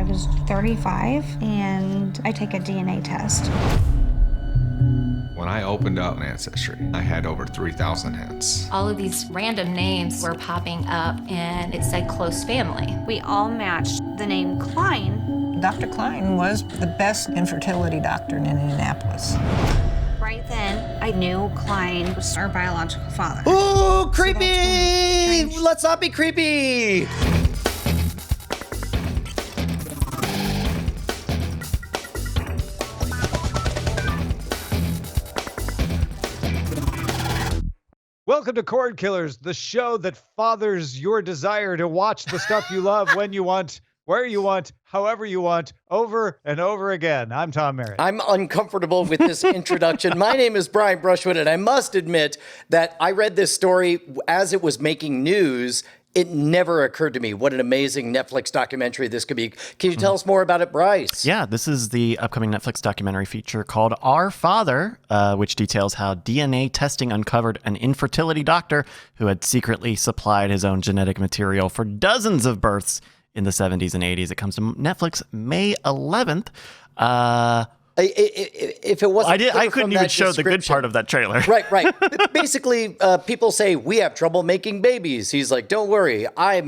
I was 35, and I take a DNA test. When I opened up Ancestry, I had over 3,000 hits. All of these random names were popping up, and it said close family. We all matched the name Klein. Dr. Klein was the best infertility doctor in Indianapolis. Right then, I knew Klein was our biological father. Ooh, creepy! Let's not be creepy! Welcome to Cordkillers, the show that fathers your desire to watch the stuff you love when you want, where you want, however you want, over and over again. I'm Tom Merritt. I'm uncomfortable with this introduction. My name is Brian Brushwood, and I must admit that I read this story as it was making news. It never occurred to me what an amazing Netflix documentary this could be. Can you tell us more about it, Bryce? Yeah, this is the upcoming Netflix documentary feature called Our Father, which details how DNA testing uncovered an infertility doctor who had secretly supplied his own genetic material for dozens of births in the 70s and 80s. It comes to Netflix May 11th. If it wasn't, I couldn't even show the good part of that trailer. Right. Basically, people say we have trouble making babies. He's like, don't worry, I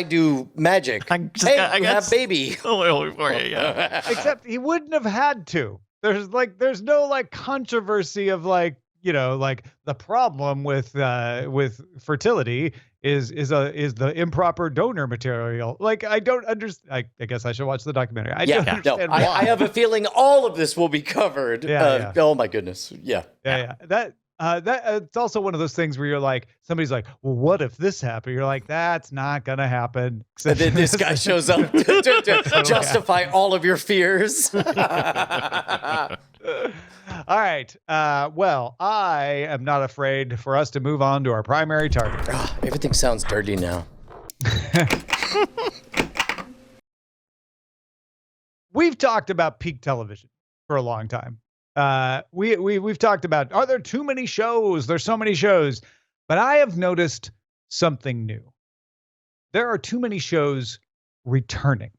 do magic. I have baby. Oh, for you, yeah. Except he wouldn't have had to. There's no controversy of the problem with fertility is the improper donor material. I don't understand. I guess I should watch the documentary. I don't understand why. I have a feeling all of this will be covered. Yeah. Oh my goodness. Yeah. That it's also one of those things where you're like, somebody's like, well, what if this happened? You're like, that's not gonna happen. And then this guy shows up to justify all of your fears. All right. Well, I am not afraid for us to move on to our primary target. Everything sounds dirty now. We've talked about peak television for a long time. We've talked about, are there too many shows? There's so many shows. But I have noticed something new. There are too many shows returning.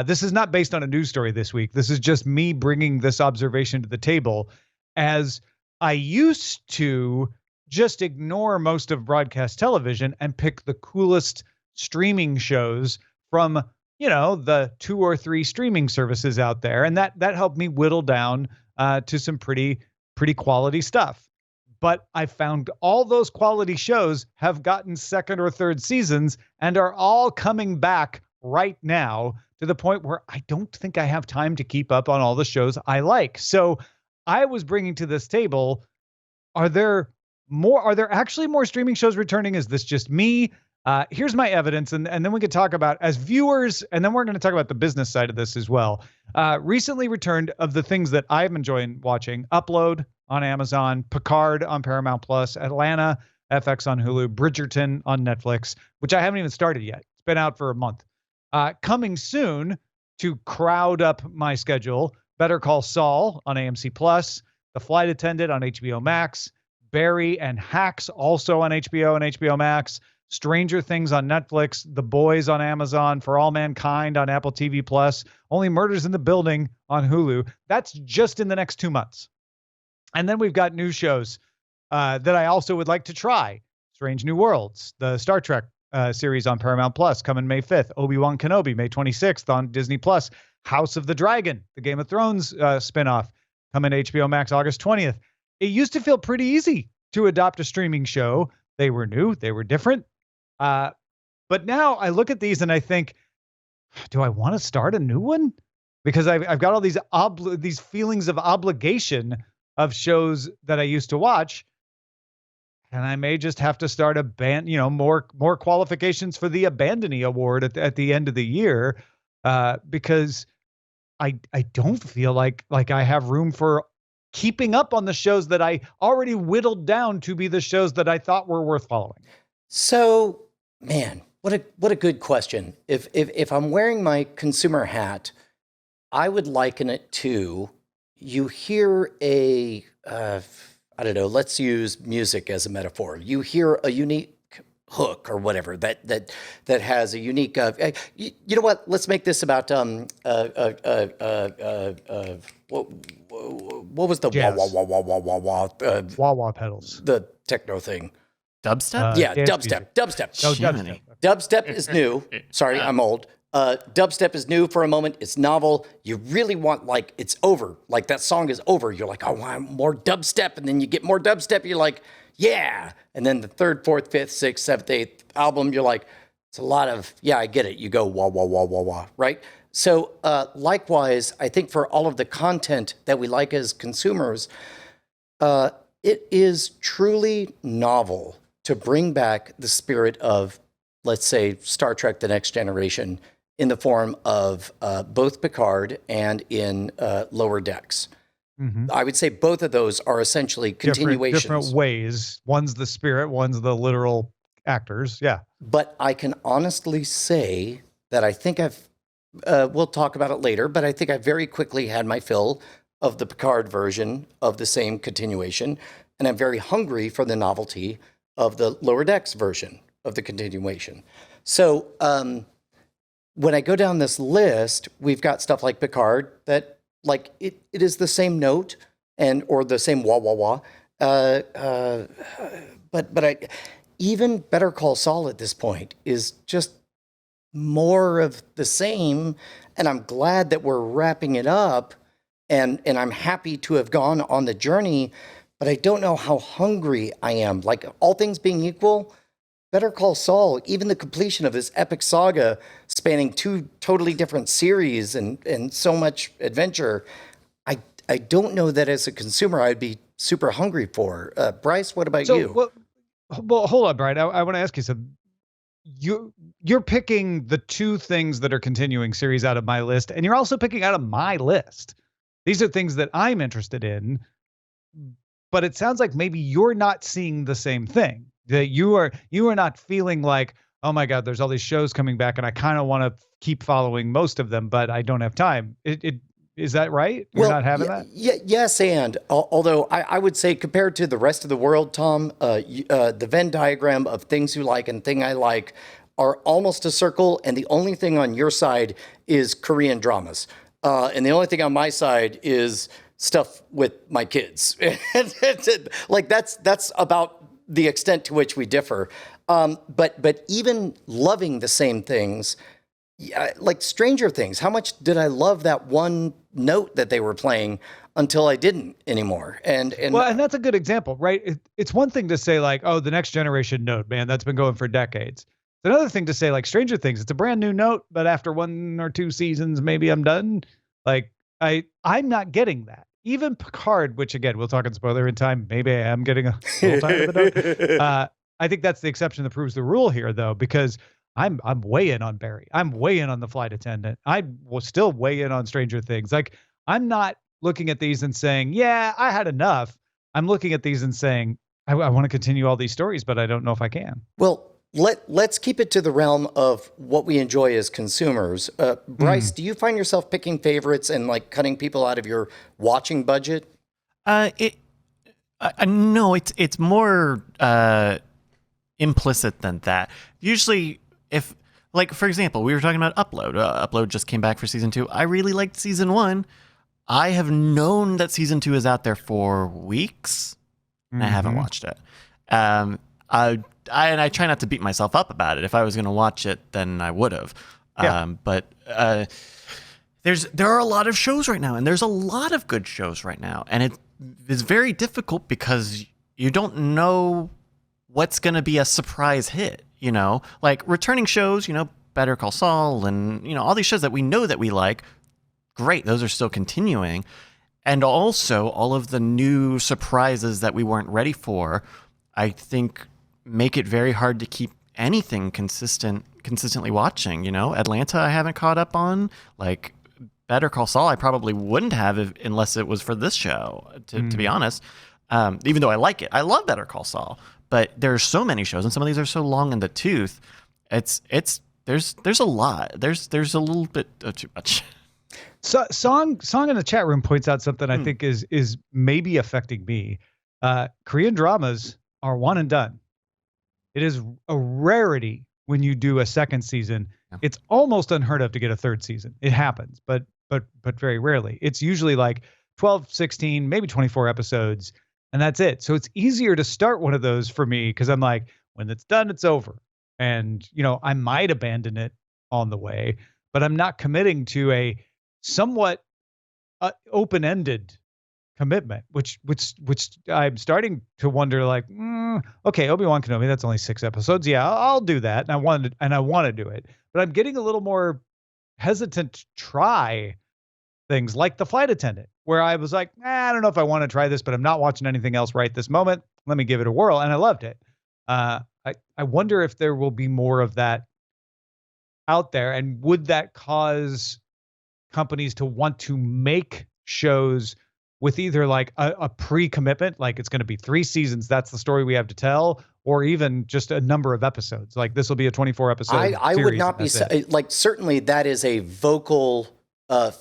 This is not based on a news story this week. This is just me bringing this observation to the table, as I used to just ignore most of broadcast television and pick the coolest streaming shows from, the 2 or 3 streaming services out there. And that helped me whittle down to some pretty quality stuff. But I found all those quality shows have gotten 2nd or 3rd seasons and are all coming back right now, to the point where I don't think I have time to keep up on all the shows I like. So I was bringing to this table, are there actually more streaming shows returning? Is this just me? Here's my evidence, and then we could talk about, as viewers, and then we're going to talk about the business side of this as well. Recently returned of the things that I'm enjoying watching: Upload on Amazon, Picard on Paramount Plus, Atlanta, FX on Hulu, Bridgerton on Netflix, which I haven't even started yet. It's been out for a month. Coming soon, to crowd up my schedule, Better Call Saul on AMC Plus, The Flight Attendant on HBO Max, Barry and Hacks also on HBO and HBO Max, Stranger Things on Netflix, The Boys on Amazon, For All Mankind on Apple TV Plus, Only Murders in the Building on Hulu. That's just in the next 2 months. And then we've got new shows that I also would like to try. Strange New Worlds, the Star Trek series on Paramount Plus coming May 5th. Obi-Wan Kenobi May 26th on Disney Plus. House of the Dragon, the Game of Thrones spinoff, coming to HBO Max August 20th. It used to feel pretty easy to adopt a streaming show. They were new, they were different. But now I look at these and I think, do I want to start a new one? Because I've got all these feelings of obligation of shows that I used to watch. And I may just have to start more qualifications for the Abandoning Award at the end of the year, because I don't feel like I have room for keeping up on the shows that I already whittled down to be the shows that I thought were worth following. So, man, what a good question. If I'm wearing my consumer hat, I would liken it to, you hear I don't know, let's use music as a metaphor. You hear a unique hook or whatever that has a unique. You know what? Let's make this about what was the wah wah pedals? the techno thing? Dubstep? Yeah, dance dubstep. music. Dubstep. No, Jiminy. dubstep. Dubstep is new. Sorry, I'm old. Dubstep is new for a moment. It's novel. You really want, like, it's over. Like, that song is over. You're like, I want more dubstep. And then you get more dubstep. You're like, yeah. And then the third, fourth, fifth, sixth, seventh, eighth album, you're like, it's a lot of, yeah, I get it. You go wah, wah, wah, wah, wah, right? So likewise, I think for all of the content that we like as consumers, it is truly novel to bring back the spirit of, let's say, Star Trek: The Next Generation in the form of both Picard and in Lower Decks. Mm-hmm. I would say both of those are essentially continuations. Different ways. One's the spirit, one's the literal actors. Yeah. But I can honestly say that I think we'll talk about it later, but I think I very quickly had my fill of the Picard version of the same continuation. And I'm very hungry for the novelty of the Lower Decks version of the continuation. So when I go down this list, we've got stuff like Picard that, like, it is the same note or the same wah wah wah. But I even Better Call Saul at this point is just more of the same, and I'm glad that we're wrapping it up, and I'm happy to have gone on the journey, but I don't know how hungry I am. Like, all things being equal, Better Call Saul, even the completion of this epic saga spanning 2 totally different series and so much adventure, I don't know that as a consumer I'd be super hungry for. Bryce, what about you? Well, hold on, Brian. I want to ask you something. You're picking the 2 things that are continuing series out of my list, and you're also picking out of my list. These are things that I'm interested in, but it sounds like maybe you're not seeing the same thing. That you are not feeling like, oh my God, there's all these shows coming back, and I kind of want to keep following most of them, but I don't have time. Is that right? You're not having that? Yes, and although I would say compared to the rest of the world, Tom, the Venn diagram of things you like and thing I like are almost a circle, and the only thing on your side is Korean dramas. And the only thing on my side is stuff with my kids. Like, that's about the extent to which we differ. But even loving the same things, like Stranger Things, how much did I love that one note that they were playing until I didn't anymore? And that's a good example, right? It's one thing to say, like, oh, the Next Generation note, man, that's been going for decades. It's another thing to say, like, Stranger Things, it's a brand new note, but after 1 or 2 seasons, maybe I'm done. Like, I'm not getting that. Even Picard, which, again, we'll talk in spoiler in time. Maybe I am getting a little tired of the note. I think that's the exception that proves the rule here, though, because I'm way in on Barry. I'm way in on the flight attendant. I will still weigh in on Stranger Things. Like, I'm not looking at these and saying, yeah, I had enough. I'm looking at these and saying, I want to continue all these stories, but I don't know if I can. Well, let's keep it to the realm of what we enjoy as consumers. Bryce, do you find yourself picking favorites and, like, cutting people out of your watching budget? No, it's more implicit than that. Usually, if, like, for example, we were talking about Upload. Upload just came back for season 2. I really liked season 1. I have known that season 2 is out there for weeks. And I haven't watched it. I try not to beat myself up about it. If I was going to watch it, then I would have. Yeah. But there are a lot of shows right now, and there's a lot of good shows right now, and it is very difficult because you don't know what's going to be a surprise hit. You know, like returning shows. You know, Better Call Saul, and all these shows that we know that we like. Great, those are still continuing, and also all of the new surprises that we weren't ready for. I think make it very hard to keep anything consistently watching. Atlanta I haven't caught up on. Like Better Call Saul I probably wouldn't have unless it was for this show, to be honest. Even though I like it. I love Better Call Saul. But there's so many shows, and some of these are so long in the tooth. There's a lot. There's a little bit of too much. So, Song in the chat room points out something I think is maybe affecting me. Korean dramas are one and done. It is a rarity when you do a second season. Yeah. It's almost unheard of to get a third season. It happens, but very rarely. It's usually like 12, 16, maybe 24 episodes, and that's it. So it's easier to start one of those for me because I'm like, when it's done, it's over. And, I might abandon it on the way, but I'm not committing to a somewhat open-ended commitment, which I'm starting to wonder, like, okay, Obi-Wan Kenobi, that's only 6 episodes. Yeah, I'll do that. And I want to do it, but I'm getting a little more hesitant to try things like The Flight Attendant, where I was like, I don't know if I want to try this, but I'm not watching anything else right this moment. Let me give it a whirl. And I loved it. I wonder if there will be more of that out there, and would that cause companies to want to make shows with either like a pre-commitment, like it's going to be 3 seasons, that's the story we have to tell, or even just a number of episodes, like this will be a 24 episode I would not be like, certainly that is a vocal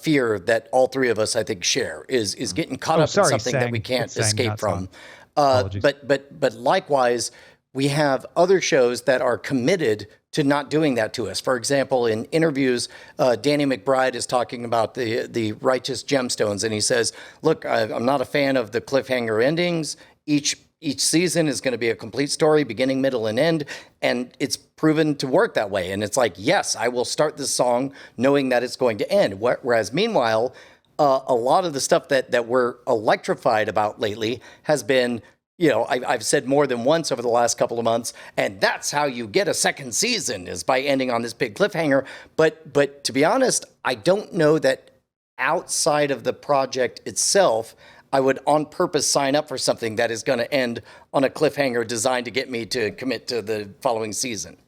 fear that all 3 of us, I think, share, is getting caught up in something that we can't escape from. But likewise, we have other shows that are committed to not doing that to us. For example, in interviews, Danny McBride is talking about the Righteous Gemstones, and he says, look, I'm not a fan of the cliffhanger endings. Each season is going to be a complete story, beginning, middle, and end, and it's proven to work that way. And it's like, yes, I will start this song knowing that it's going to end. Whereas meanwhile, a lot of the stuff that we're electrified about lately has been, I've said more than once over the last couple of months, and that's how you get a second season, is by ending on this big cliffhanger. But to be honest, I don't know that outside of the project itself, I would on purpose sign up for something that is going to end on a cliffhanger designed to get me to commit to the following season.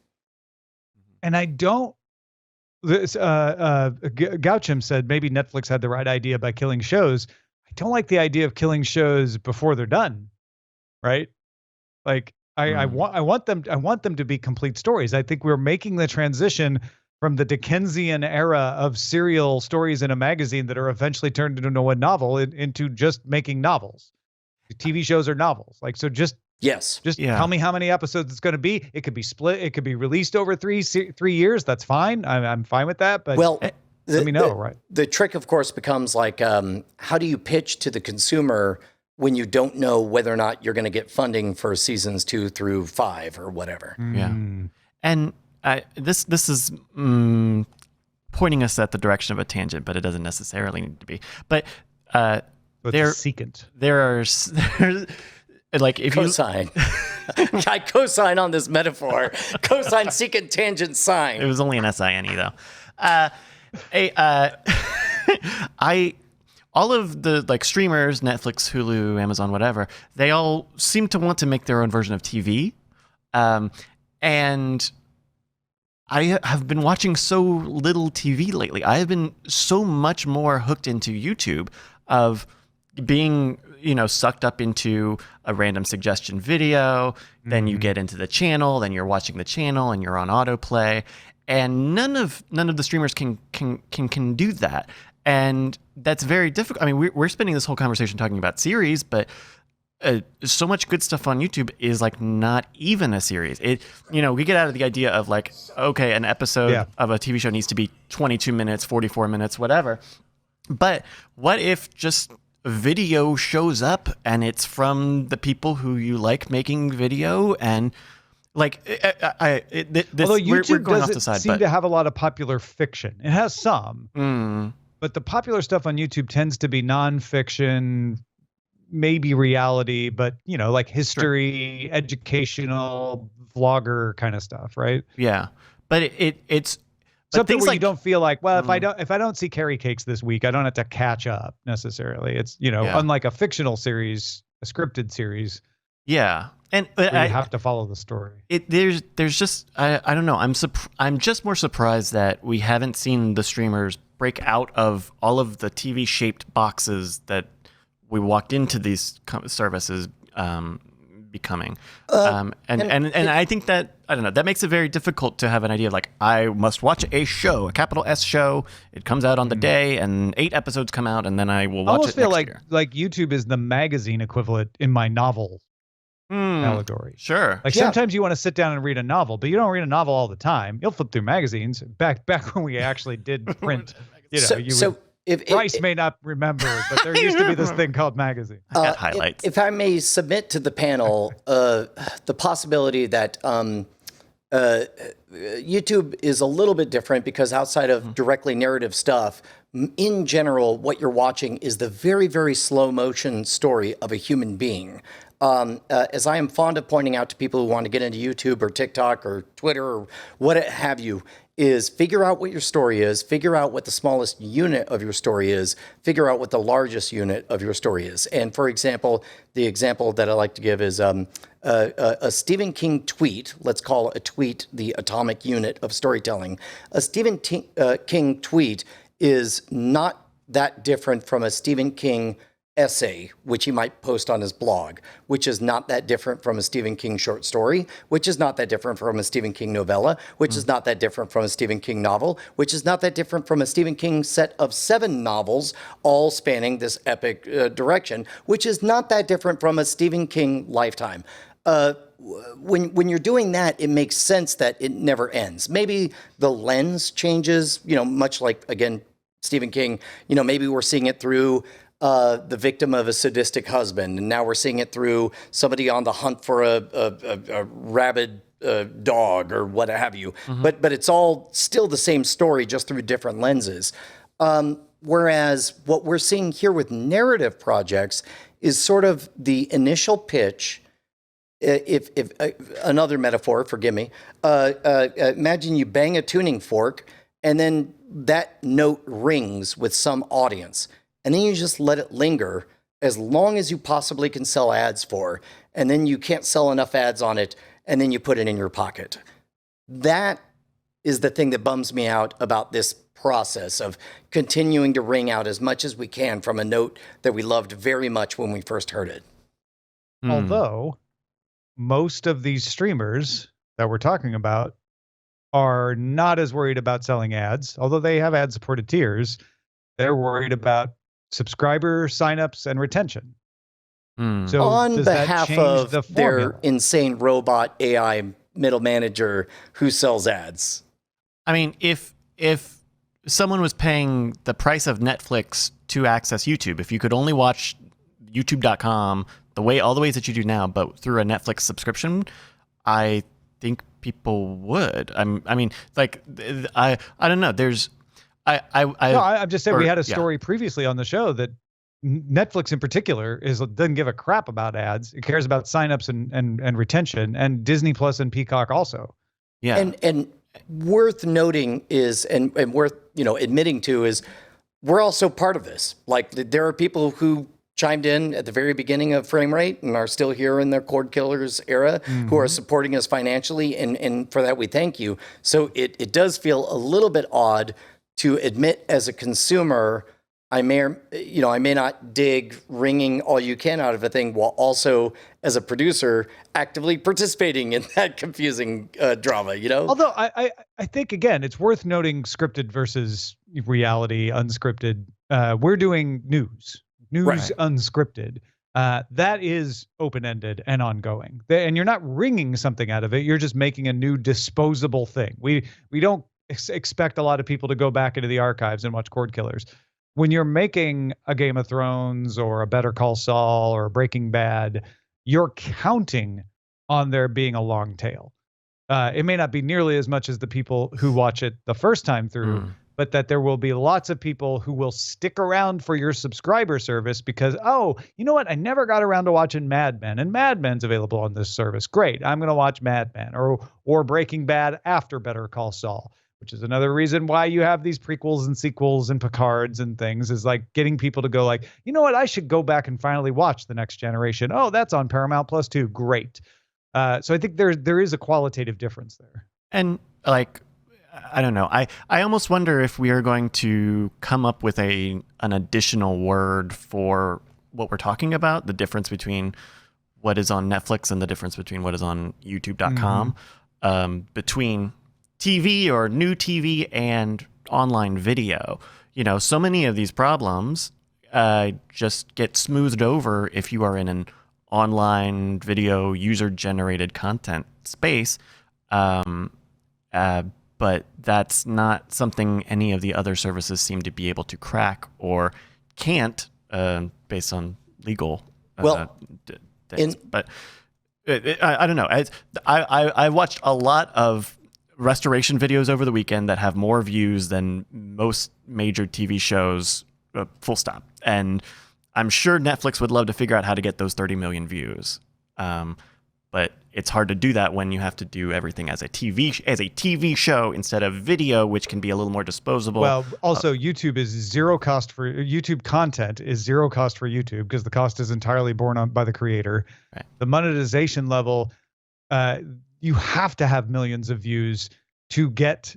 And I don't. Gauchim said maybe Netflix had the right idea by killing shows. I don't like the idea of killing shows before they're done. Right? Like I want them to be complete stories. I think we're making the transition from the Dickensian era of serial stories in a magazine that are eventually turned into a novel into just making novels. The TV shows are novels. Like, so just tell me how many episodes it's going to be. It could be split. It could be released over 3 years. That's fine. I'm fine with that. But let me know. Right. The trick, of course, becomes like, how do you pitch to the consumer when you don't know whether or not you're going to get funding for seasons 2 through 5 or whatever? Yeah. And this is pointing us at the direction of a tangent, but it doesn't necessarily need to be. But there's like, if Cosine. I cosine on this metaphor. Cosine, secant, tangent, sine. It was only an SINE though. All of the like streamers, Netflix, Hulu, Amazon, whatever, they all seem to want to make their own version of TV. And I have been watching so little TV lately. I have been so much more hooked into YouTube, of being, sucked up into a random suggestion video. Then you get into the channel, then you're watching the channel and you're on autoplay. And none of the streamers can do that. And that's very difficult. I mean, we're spending this whole conversation talking about series, but so much good stuff on YouTube is like not even a series. We get out of the idea of like, okay, an episode of a TV show needs to be 22 minutes, 44 minutes, whatever. But what if just video shows up and it's from the people who you like making video, and like, although YouTube doesn't seem to have a lot of popular fiction. It has some. But the popular stuff on YouTube tends to be nonfiction, maybe reality, but like history, educational, vlogger kind of stuff, right? Yeah, but it's something where you don't feel like, well, if I don't see Carrie Cakes this week, I don't have to catch up necessarily. It's unlike a fictional series, a scripted series. Yeah, and you have to follow the story. There's just I don't know. I'm just more surprised that we haven't seen the streamers break out of all of the TV shaped boxes that we walked into these services becoming. And I think that, I don't know, that makes it very difficult to have an idea of like, I must watch a show, a capital S show. It comes out on the day and 8 episodes come out, and then I will watch it next year. I almost feel like YouTube is the magazine equivalent in my novel allegory. Sure. Like sometimes you want to sit down and read a novel, but you don't read a novel all the time. You'll flip through magazines. Back when we actually did print, Bryce may not remember, but there used to be this thing called magazine. I got highlights. If I may submit to the panel the possibility that YouTube is a little bit different because outside of directly narrative stuff, in general, what you're watching is the very, very slow motion story of a human being. As I am fond of pointing out to people who want to get into YouTube or TikTok or Twitter or what have you, is figure out what your story is, figure out what the smallest unit of your story is, figure out what the largest unit of your story is. And for example, the example that I like to give is a Stephen King tweet. Let's call a tweet the atomic unit of storytelling. A Stephen King tweet is not that different from a Stephen King essay, which he might post on his blog, which is not that different from a Stephen King short story, which is not that different from a Stephen King novella, which is not that different from a Stephen King novel, which is not that different from a Stephen King set of 7 novels, all spanning this epic direction, which is not that different from a Stephen King lifetime. When you're doing that, it makes sense that it never ends. Maybe the lens changes, much like, again, Stephen King, maybe we're seeing it through the victim of a sadistic husband, and now we're seeing it through somebody on the hunt for a rabid dog or what have you. But it's all still the same story, just through different lenses. Whereas what we're seeing here with narrative projects is sort of the initial pitch. If another metaphor, forgive me, imagine you bang a tuning fork and then that note rings with some audience. And then you just let it linger as long as you possibly can sell ads for. And then you can't sell enough ads on it, and then you put it in your pocket. That is the thing that bums me out about this process of continuing to ring out as much as we can from a note that we loved very much when we first heard it. Although most of these streamers that we're talking about are not as worried about selling ads, although they have ad-supported tiers. They're worried about subscriber signups and retention. So on behalf of their formula? insane robot AI middle manager who sells ads. I mean, if someone was paying the price of Netflix to access YouTube, if you could only watch youtube.com all the ways that you do now, but through a Netflix subscription, I think people would. I mean, like, I don't know. I'm just saying we had a story previously on the show that Netflix in particular doesn't give a crap about ads. It cares about signups and retention, and Disney Plus and Peacock also. Yeah. And worth noting is, and worth, admitting to is, we're also part of this. Like, there are people who chimed in at the very beginning of Frame Rate and are still here in their Cordkillers era, who are supporting us financially, and for that we thank you. So it does feel a little bit odd to admit as a consumer, I may not dig wringing all you can out of a thing, while also as a producer actively participating in that confusing drama. Although I think, again, it's worth noting scripted versus reality, unscripted. We're doing news right. Unscripted. That is open-ended and ongoing, and you're not wringing something out of it. You're just making a new disposable thing. We don't expect a lot of people to go back into the archives and watch Cordkillers. When you're making a Game of Thrones or a Better Call Saul or a Breaking Bad, you're counting on there being a long tail. It may not be nearly as much as the people who watch it the first time through, but that there will be lots of people who will stick around for your subscriber service because, oh, you know what? I never got around to watching Mad Men, and Mad Men's available on this service. Great. I'm going to watch Mad Men or Breaking Bad after Better Call Saul, which is another reason why you have these prequels and sequels and Picards and things, is like getting people to go like, you know what? I should go back and finally watch The Next Generation. Oh, that's on Paramount Plus too. Great. So I think there is a qualitative difference there. And like, I don't know. I almost wonder if we are going to come up with an additional word for what we're talking about, the difference between what is on Netflix and the difference between what is on youtube.com, between TV or new TV and online video. So many of these problems just get smoothed over if you are in an online video user-generated content space. But that's not something any of the other services seem to be able to crack or can't, based on legal things. But I don't know. I watched a lot of restoration videos over the weekend that have more views than most major TV shows, full stop. And I'm sure Netflix would love to figure out how to get those 30 million views. But it's hard to do that when you have to do everything as a TV show instead of video, which can be a little more disposable. Well, also YouTube is zero cost for YouTube content is zero cost for YouTube because the cost is entirely borne on by the creator. Right. The monetization level, you have to have millions of views to get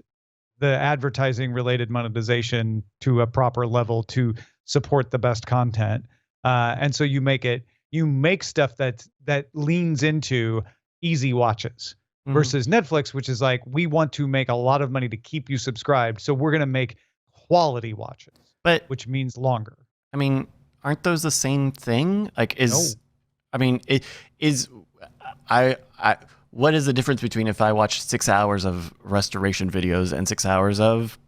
the advertising related monetization to a proper level to support the best content. And so you make stuff that leans into easy watches versus Netflix, which is like, we want to make a lot of money to keep you subscribed. So we're going to make quality watches, which means longer. I mean, aren't those the same thing? Like what is the difference between if I watch 6 hours of restoration videos and 6 hours of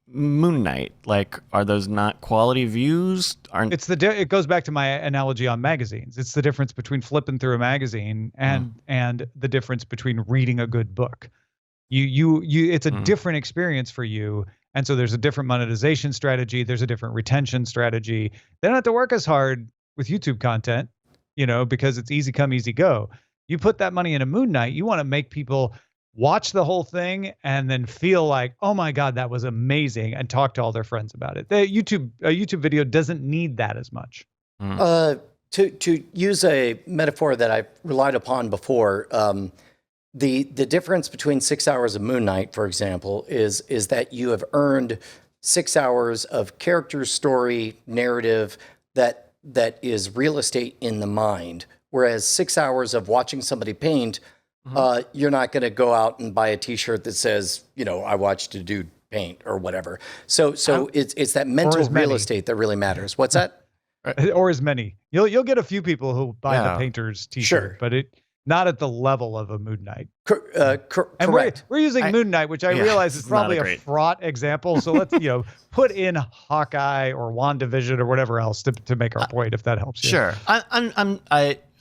Moon Knight? Like, are those not quality views? It goes back to my analogy on magazines. It's the difference between flipping through a magazine and the difference between reading a good book. It's a different experience for you. And so there's a different monetization strategy. There's a different retention strategy. They don't have to work as hard with YouTube content, because it's easy come, easy go. You put that money in a Moon Knight, you want to make people watch the whole thing and then feel like, oh my God, that was amazing, and talk to all their friends about it. A YouTube video doesn't need that as much. To use a metaphor that I've relied upon before, the difference between 6 hours of Moon Knight, for example, is that you have earned 6 hours of character, story, narrative that is real estate in the mind. Whereas 6 hours of watching somebody paint, you're not going to go out and buy a T-shirt that says, I watched a dude paint or whatever. So it's that mental real estate that really matters. What's that? Or as many. You'll get a few people who buy the painter's T-shirt, but not at the level of a Moon Knight. Correct. We're using Moon Knight, which I realize is probably a fraught example. So let's put in Hawkeye or WandaVision or whatever else to make our point, if that helps you. Sure.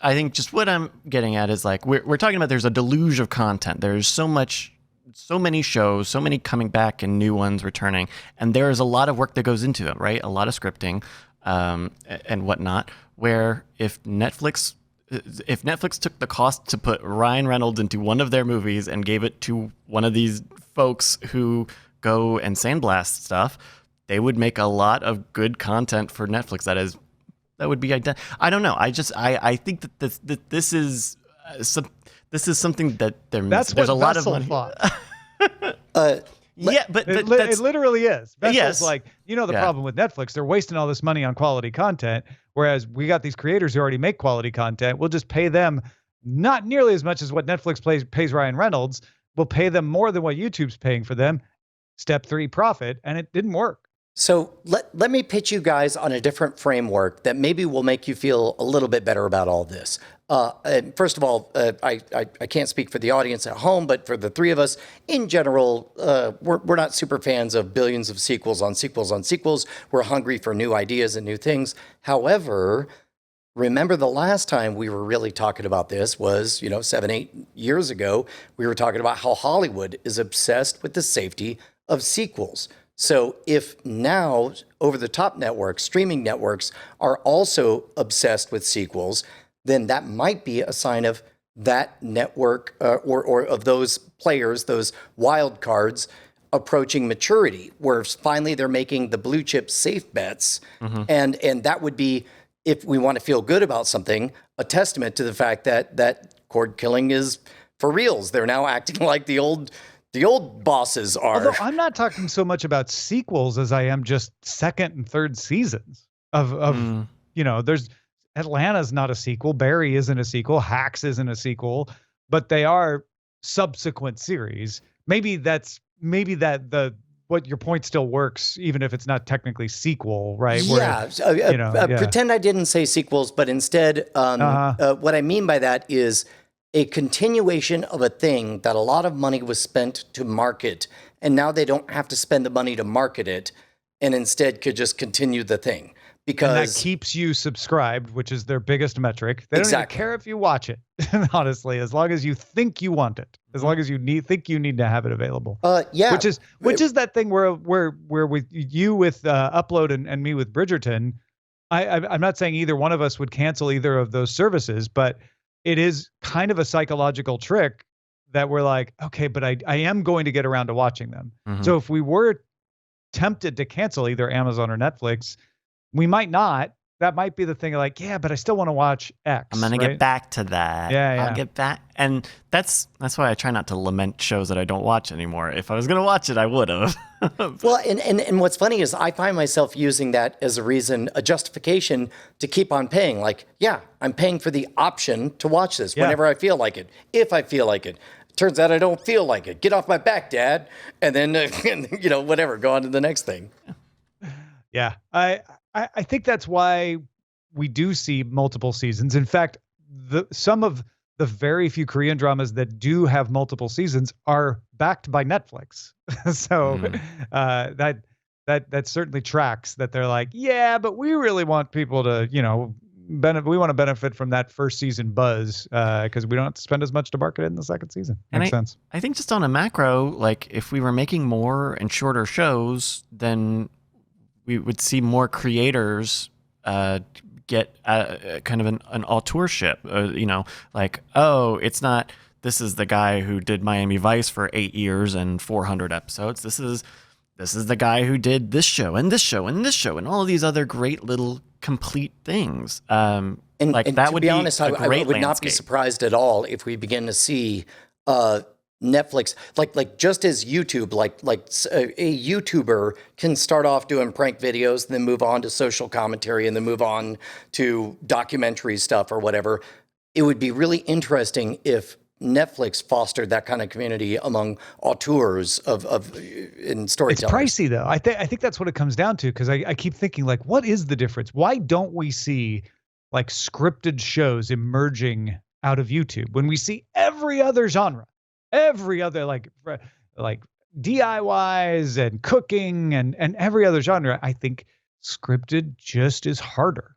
I think just what I'm getting at is like we're talking about there's a deluge of content. There's so many shows, so many coming back and new ones returning, and there's a lot of work that goes into it, right? A lot of scripting and whatnot. Where if Netflix took the cost to put Ryan Reynolds into one of their movies and gave it to one of these folks who go and sandblast stuff, they would make a lot of good content for Netflix. That would be I don't know. I think that this is something that they're missing. That's there's what a lot Vessel of money. thought. But it literally is. Vessel's like, the problem with Netflix, they're wasting all this money on quality content, whereas we got these creators who already make quality content. We'll just pay them not nearly as much as what Netflix pays Ryan Reynolds. We'll pay them more than what YouTube's paying for them. Step 3, profit, and it didn't work. So let me pitch you guys on a different framework that maybe will make you feel a little bit better about all this. And first of all, I can't speak for the audience at home, but for the three of us in general, we're not super fans of billions of sequels on sequels on sequels. We're hungry for new ideas and new things. However, remember the last time we were really talking about this was, 7-8 years ago. We were talking about how Hollywood is obsessed with the safety of sequels. So if now over-the-top networks, streaming networks are also obsessed with sequels, then that might be a sign of that network or of those players, those wild cards approaching maturity, where finally they're making the blue chip safe bets. And that would be, if we want to feel good about something, a testament to the fact that cord killing is for reals. They're now acting like the old bosses are. Although I'm not talking so much about sequels as I am just second and third seasons of there's Atlanta's not a sequel. Barry isn't a sequel. Hacks isn't a sequel, but they are subsequent series. Maybe that the what your point still works, even if it's not technically sequel, right? Yeah. Pretend I didn't say sequels, but instead, what I mean by that is a continuation of a thing that a lot of money was spent to market, and now they don't have to spend the money to market it, and instead could just continue the thing. Because and that keeps you subscribed, which is their biggest metric. They don't even care if you watch it, honestly, as long as you think you want it, as long as you think you need to have it available. Which is that thing where with you with Upload and me with Bridgerton, I'm not saying either one of us would cancel either of those services, but it is kind of a psychological trick that we're like, okay, but I am going to get around to watching them. So if we were tempted to cancel either Amazon or Netflix, we might not. That might be the thing. Like, yeah, but I still want to watch X. I'm gonna get back to that. Yeah. I'll get back, and that's why I try not to lament shows that I don't watch anymore. If I was gonna watch it, I would have. Well, and what's funny is I find myself using that as a justification to keep on paying. Like, yeah, I'm paying for the option to watch this whenever I feel like it, if I feel like it. Turns out I don't feel like it. Get off my back, Dad. And then, whatever, go on to the next thing. Yeah, I think that's why we do see multiple seasons. In fact, some of the very few Korean dramas that do have multiple seasons are backed by Netflix. So that certainly tracks that they're like, yeah, but we really want people to, we want to benefit from that first season buzz because we don't have to spend as much to market it in the second season. Makes sense. I think just on a macro, like if we were making more and shorter shows, then we would see more creators get kind of an auteurship, like, oh, it's not, this is the guy who did Miami Vice for 8 years and 400 episodes. This is the guy who did this show and this show and this show and all of these other great little complete things. And that would be honest, I would not be surprised at all if we begin to see Netflix, like just as YouTube, like a YouTuber can start off doing prank videos and then move on to social commentary and then move on to documentary stuff or whatever. It would be really interesting if Netflix fostered that kind of community among auteurs in storytelling. It's pricey though. I think that's what it comes down to, because I keep thinking, like, what is the difference? Why don't we see like scripted shows emerging out of YouTube when we see every other genre? Every other like DIYs and cooking and every other genre, I think scripted just is harder.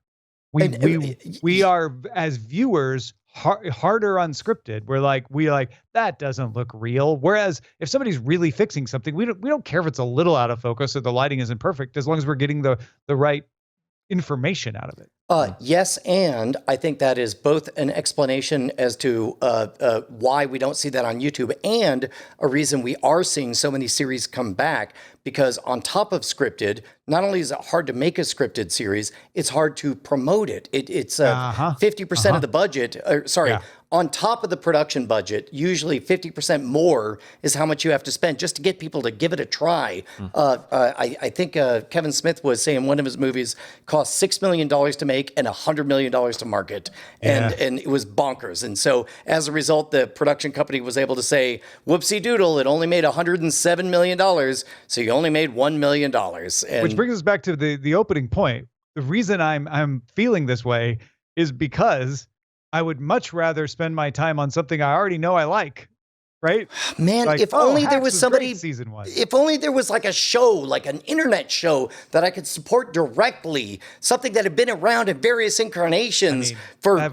We are, as viewers, harder unscripted. We're like that doesn't look real. Whereas if somebody's really fixing something, we don't care if it's a little out of focus or the lighting isn't perfect, as long as we're getting the right information out of it. Yes, and I think that is both an explanation as to why we don't see that on YouTube, and a reason we are seeing so many series come back, because on top of scripted, not only is it hard to make a scripted series, it's hard to promote it. It's 50% of the budget, on top of the production budget, usually 50% more is how much you have to spend just to get people to give it a try. I think Kevin Smith was saying one of his movies cost $6 million to make and $100 million to market. And it was bonkers. And so as a result, the production company was able to say, whoopsie doodle, it only made $107 million. So you only made $1 million. And which brings us back to the opening point. The reason I'm feeling this way is because I would much rather spend my time on something I already know I like, right? Man, like, if only there was somebody, season one. If only there was like a show, like an internet show that I could support directly, something that had been around in various incarnations for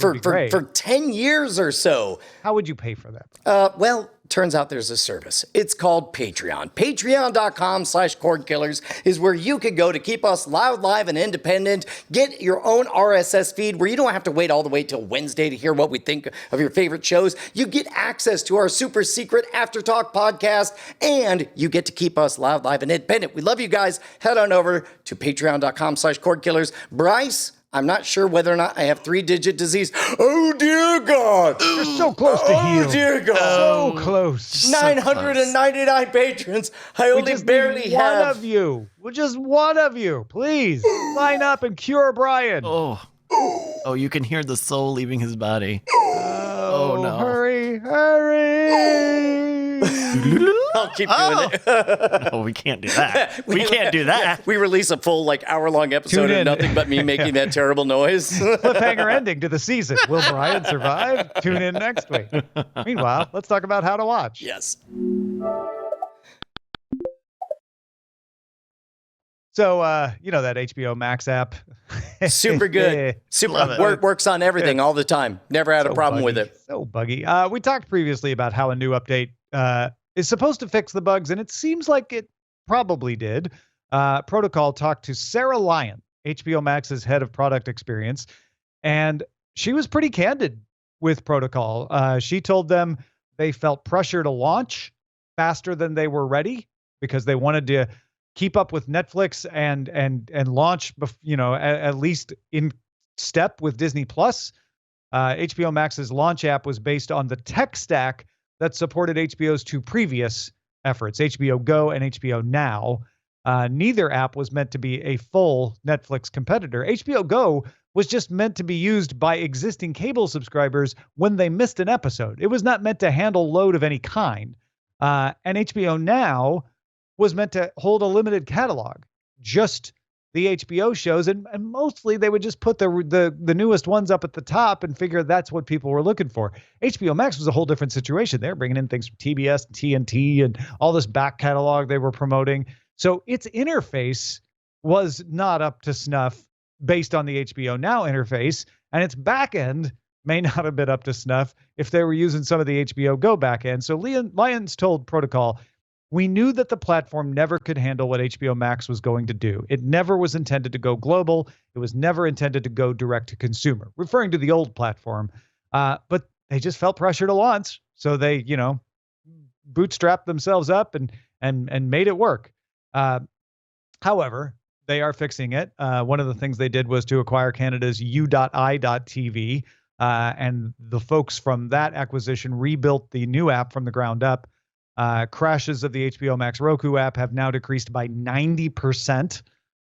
10 years or so. How would you pay for that? Well, turns out there's a service. It's called Patreon. Patreon.com/Cordkillers is where you can go to keep us loud, live, and independent. Get your own RSS feed where you don't have to wait all the way till Wednesday to hear what we think of your favorite shows. You get access to our super secret After Talk podcast, and you get to keep us loud, live, and independent. We love you guys. Head on over to Patreon.com/Cordkillers. Bryce, I'm not sure whether or not I have 3-digit disease. Oh, dear God. You're so close to heal. Oh, dear God. So close. 999 patrons. I only barely have. One of you. Well, just one of you. Please line up and cure Brian. Oh, you can hear the soul leaving his body. Oh no. Hurry. I'll keep doing it. No, we can't do that. We can't do that. We release a full hour-long episode Tune of in. nothing but me making that terrible noise. Cliffhanger ending to the season. Will Brian survive? Tune in next week. Meanwhile, let's talk about how to watch. Yes. So, that HBO Max app. Super good. Love it. Works on everything all the time. Never had a problem with it. So buggy. We talked previously about how a new update is supposed to fix the bugs, and it seems like it probably did. Protocol talked to Sarah Lyon, HBO Max's head of product experience, and she was pretty candid with Protocol. She told them they felt pressure to launch faster than they were ready because they wanted to keep up with Netflix and launch, at least in step with Disney Plus. HBO Max's launch app was based on the tech stack that supported HBO's two previous efforts, HBO Go and HBO Now. Neither app was meant to be a full Netflix competitor. HBO Go was just meant to be used by existing cable subscribers when they missed an episode. It was not meant to handle load of any kind. And HBO Now was meant to hold a limited catalog, just the HBO shows, and mostly they would just put the newest ones up at the top and figure that's what people were looking for. HBO Max was a whole different situation. They're bringing in things from TBS and TNT and all this back catalog they were promoting. So its interface was not up to snuff based on the HBO Now interface, and its back end may not have been up to snuff if they were using some of the HBO Go back end. So Lyons told Protocol, "We knew that the platform never could handle what HBO Max was going to do. It never was intended to go global. It was never intended to go direct to consumer," referring to the old platform. But they just felt pressure to launch. So they, bootstrapped themselves up and made it work. However, they are fixing it. One of the things they did was to acquire Canada's U.I.TV. And the folks from that acquisition rebuilt the new app from the ground up. Crashes of the HBO Max Roku app have now decreased by 90%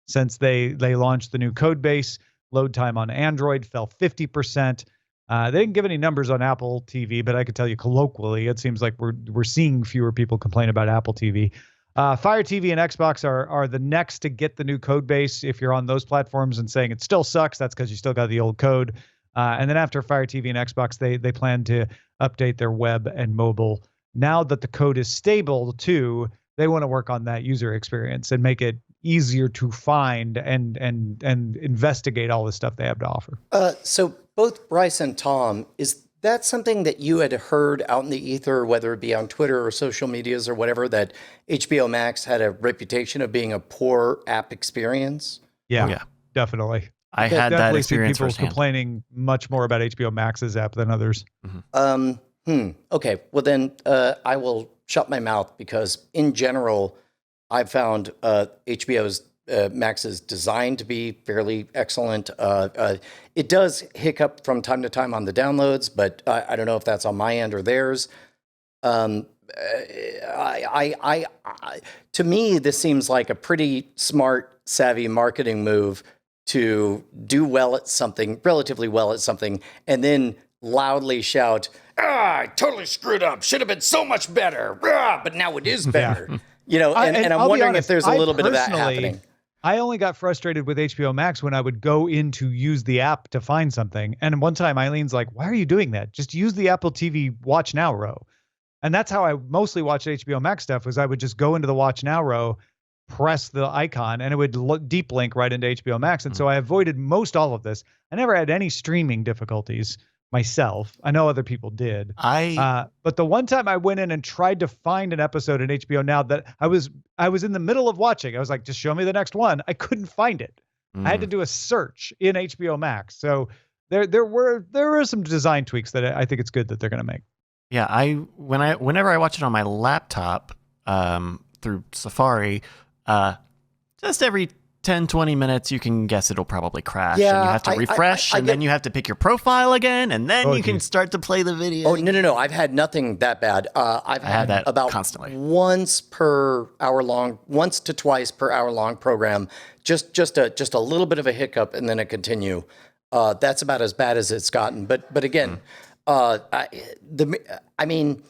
since they launched the new code base. Load time on Android fell 50%. They didn't give any numbers on Apple TV, but I could tell you colloquially, it seems like we're seeing fewer people complain about Apple TV. Fire TV and Xbox are the next to get the new code base. If you're on those platforms and saying it still sucks, that's because you still got the old code. And then after Fire TV and Xbox, they plan to update their web and mobile. Now that the code is stable too, they want to work on that user experience and make it easier to find and investigate all the stuff they have to offer. So both Bryce and Tom, is that something that you had heard out in the ether, whether it be on Twitter or social medias or whatever, that HBO Max had a reputation of being a poor app experience? Yeah, definitely. I had that experience people firsthand. complaining much more about HBO Max's app than others. Okay. Well, then I will shut my mouth because in general, I've found HBO's Max's design to be fairly excellent. It does hiccup from time to time on the downloads, but I don't know if that's on my end or theirs. To me, this seems like a pretty smart, savvy marketing move to do well at something, relatively well at something, and then loudly shout, I totally screwed up. Should have been so much better. But now it is better. Yeah. And I'm I'll be wondering honest, if there's a little bit of that personally, happening. I only got frustrated with HBO Max when I would go in to use the app to find something. And one time Eileen's like, why are you doing that? Just use the Apple TV Watch Now row. And that's how I mostly watched HBO Max stuff, was I would just go into the Watch Now row, press the icon, and it would deep link right into HBO Max. And so I avoided most all of this. I never had any streaming difficulties myself. I know other people did. But the one time I went in and tried to find an episode in HBO Now that I was in the middle of watching, I was like, just show me the next one. I couldn't find it. I had to do a search in HBO Max. So there were some design tweaks that I think it's good that they're going to make. Yeah, whenever I watch it on my laptop through Safari, just every 10, 20 minutes, you can guess it'll probably crash. Yeah, and you have to refresh, and then you have to pick your profile again, and then you can start to play the video. Oh, no. I've had nothing that bad. I've had that about constantly. once to twice per hour long program, just a little bit of a hiccup and then a continue. That's about as bad as it's gotten. But again, I mean,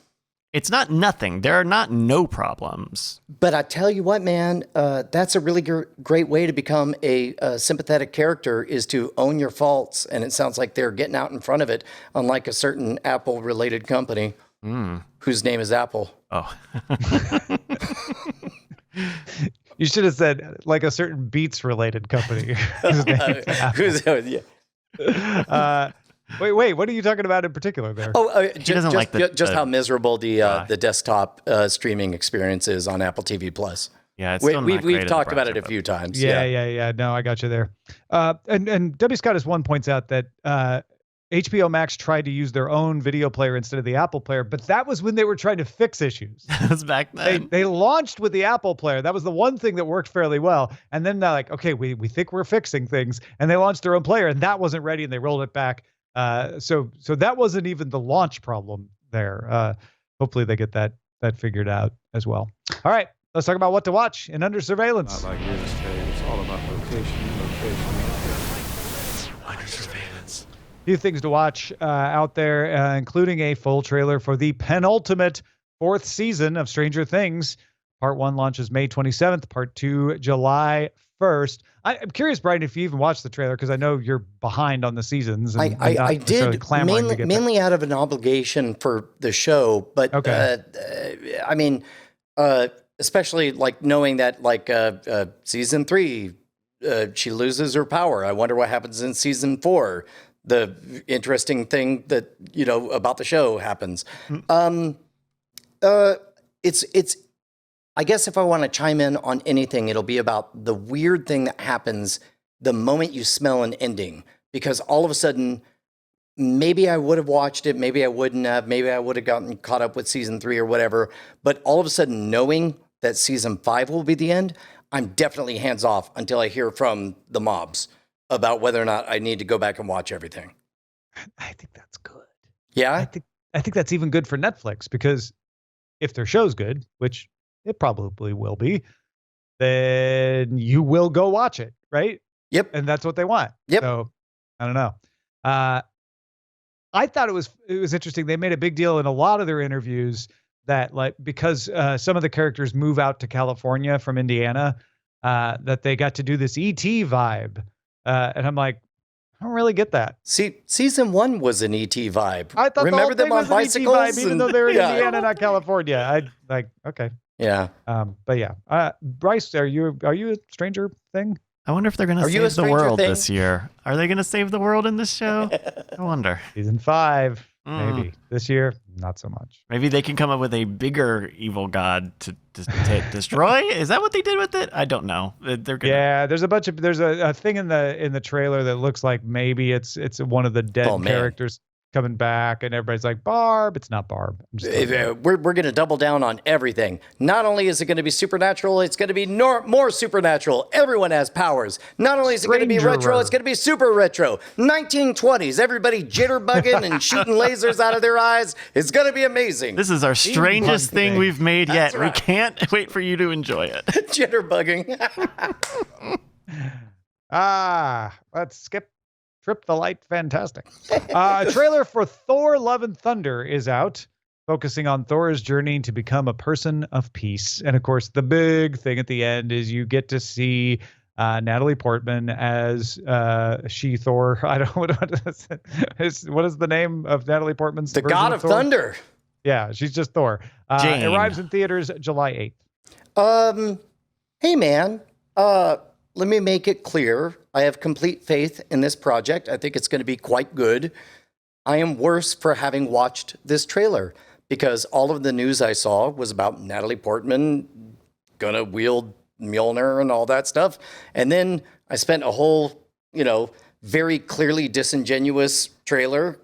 It's not nothing. There are not no problems. But I tell you what, man, that's a really great way to become a sympathetic character, is to own your faults. And it sounds like they're getting out in front of it, unlike a certain Apple-related company whose name is Apple. Oh. You should have said like a certain Beats-related company. Wait, what are you talking about in particular there? Just how miserable the desktop streaming experience is on Apple TV Plus. Yeah, it's we've talked about it a few times. Yeah. No, I got you there. And W. Scott as one points out that HBO Max tried to use their own video player instead of the Apple player, but that was when they were trying to fix issues. That was back then. They launched with the Apple player. That was the one thing that worked fairly well. And then they're like, okay, we think we're fixing things. And they launched their own player, and that wasn't ready, and they rolled it back. So that wasn't even the launch problem there. Hopefully they get that figured out as well. All right, let's talk about what to watch in Under Surveillance. Not like real estate. It's all about location. Under surveillance. A few things to watch out there, including a full trailer for the penultimate 4th season of Stranger Things. Part 1 launches May 27th. Part 2, July 1st. I'm curious, Brian, if you even watched the trailer, because I know you're behind on the seasons. And I did, mainly out of an obligation for the show. But, I mean, especially like knowing that season 3, she loses her power. I wonder what happens in season 4. The interesting thing that, about the show happens. It's I guess if I want to chime in on anything, it'll be about the weird thing that happens the moment you smell an ending. Because all of a sudden, maybe I would have watched it, maybe I wouldn't have, maybe I would have gotten caught up with season 3 or whatever. But all of a sudden, knowing that season 5 will be the end, I'm definitely hands off until I hear from the mobs about whether or not I need to go back and watch everything. I think that's good. Yeah? I think that's even good for Netflix, because if their show's good, which it probably will be, then you will go watch it, right? Yep. And that's what they want. Yep. So I don't know. I thought it was interesting. They made a big deal in a lot of their interviews that, like, because some of the characters move out to California from Indiana, that they got to do this ET vibe. And I'm like, I don't really get that. See, season 1 was an ET vibe. I thought remember them on bicycles, vibe, even though they're in Indiana, not California. I like, okay. Yeah. But yeah. Bryce, are you a Stranger Thing? I wonder if they're going to save the world this year. Are they going to save the world in this show? I wonder. Season 5, maybe. This year, not so much. Maybe they can come up with a bigger evil god to destroy. Is that what they did with it? I don't know. Yeah, there's a thing in the trailer that looks like maybe it's one of the dead characters coming back, and everybody's like, Barb. It's not Barb. We're going to double down on everything. Not only is it going to be supernatural, it's going to be more supernatural. Everyone has powers. Not only is it going to be retro, it's going to be super retro. 1920s, everybody jitterbugging and shooting lasers out of their eyes. It's going to be amazing. This is our strangest thing we've made yet. Right. We can't wait for you to enjoy it. Jitterbugging. Let's skip Trip the Light. Fantastic. A trailer for Thor Love and Thunder is out, focusing on Thor's journey to become a person of peace. And of course, the big thing at the end is you get to see Natalie Portman as She-Thor. I don't know what is the name of Natalie Portman's The God of Thunder. Yeah, she's just Thor. It arrives in theaters July 8th. Hey, man. Let me make it clear. I have complete faith in this project. I think it's going to be quite good. I am worse for having watched this trailer, because all of the news I saw was about Natalie Portman going to wield Mjolnir and all that stuff. And then I spent a whole, very clearly disingenuous trailer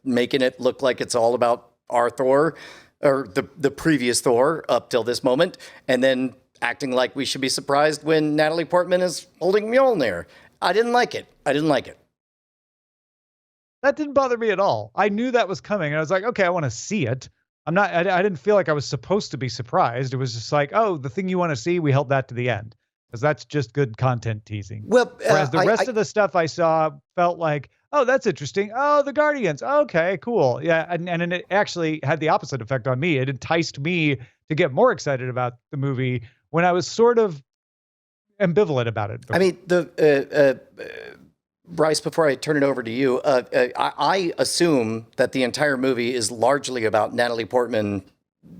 making it look like it's all about our Thor, or the previous Thor up till this moment. And then acting like we should be surprised when Natalie Portman is holding Mjolnir. I didn't like it. That didn't bother me at all. I knew that was coming, and I was like, okay, I want to see it. I didn't feel like I was supposed to be surprised. It was just like, oh, the thing you want to see, we held that to the end, because that's just good content teasing. Well, whereas the rest of the stuff I saw felt like, oh, that's interesting. Oh, the Guardians. Okay, cool. Yeah, and it actually had the opposite effect on me. It enticed me to get more excited about the movie when I was sort of ambivalent about it. I mean, Bryce, before I turn it over to you, I assume that the entire movie is largely about Natalie Portman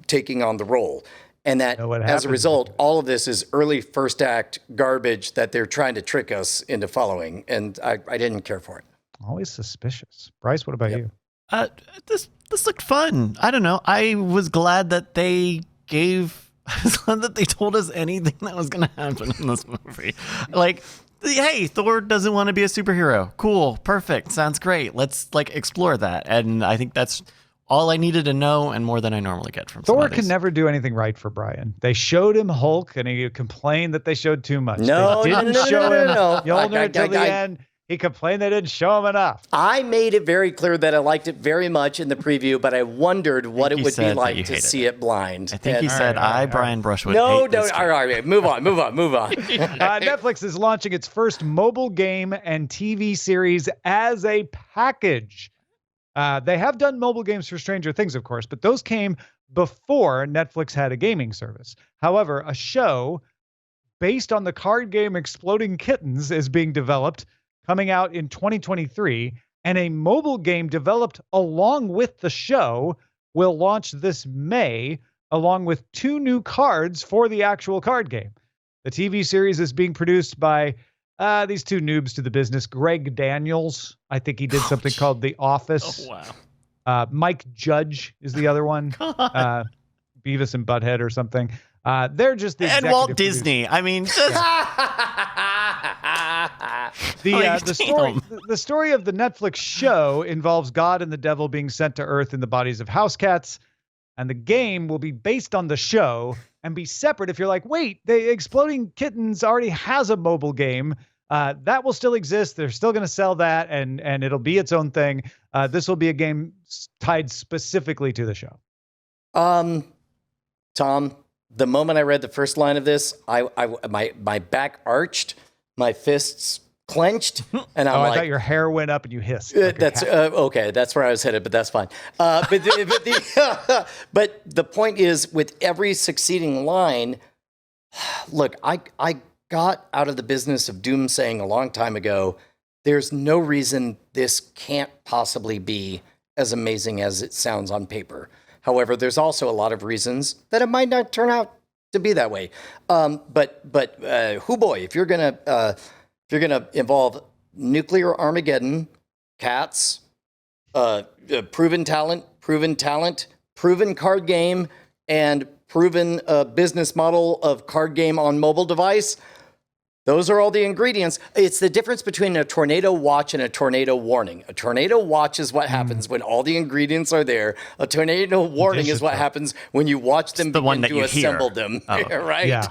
taking on the role. And that as a result, all of this is early first act garbage that they're trying to trick us into following. And I didn't care for it. Always suspicious. Bryce, what about you? This looked fun. I don't know. I was glad that they told us anything that was going to happen in this movie. Like, hey, Thor doesn't want to be a superhero. Cool. Perfect. Sounds great. Let's explore that. And I think that's all I needed to know and more than I normally get from Thor can never do anything right for Brian. They showed him Hulk and he complained that they showed too much. No. You'll know until the end. He complained they didn't show him enough. I made it very clear that I liked it very much in the preview, but I wondered what it would be like to see it blind. I think he said, Brian Brushwood. No. All right. Move on. Netflix is launching its first mobile game and TV series as a package. They have done mobile games for Stranger Things, of course, but those came before Netflix had a gaming service. However, a show based on the card game Exploding Kittens is being developed, coming out in 2023, and a mobile game developed along with the show will launch this May, along with 2 new cards for the actual card game. The TV series is being produced by these 2 noobs to the business. Greg Daniels, I think he did something called The Office. Oh, wow. Mike Judge is the other one. Beavis and Butthead or something. They're just the and Walt Disney. I mean, the story of the Netflix show involves God and the devil being sent to Earth in the bodies of house cats, and the game will be based on the show and be separate. If you're like, wait, the Exploding Kittens already has a mobile game, that will still exist. They're still going to sell that, and it'll be its own thing. This will be a game tied specifically to the show. Tom, the moment I read the first line of this, my back arched, my fists clenched, and I'm I thought your hair went up and you hissed. That's okay. That's where I was headed, but that's fine. But the point is, with every succeeding line, look, I got out of the business of doomsaying a long time ago. There's no reason this can't possibly be as amazing as it sounds on paper. However, there's also a lot of reasons that it might not turn out to be that way. But hoo boy, if you're gonna involve nuclear Armageddon, cats, proven talent, proven card game, and proven business model of card game on mobile device, those are all the ingredients. It's the difference between a tornado watch and a tornado warning. A tornado watch is what happens when all the ingredients are there. A tornado warning is what happens when you watch them begin to assemble them. Right? Yeah.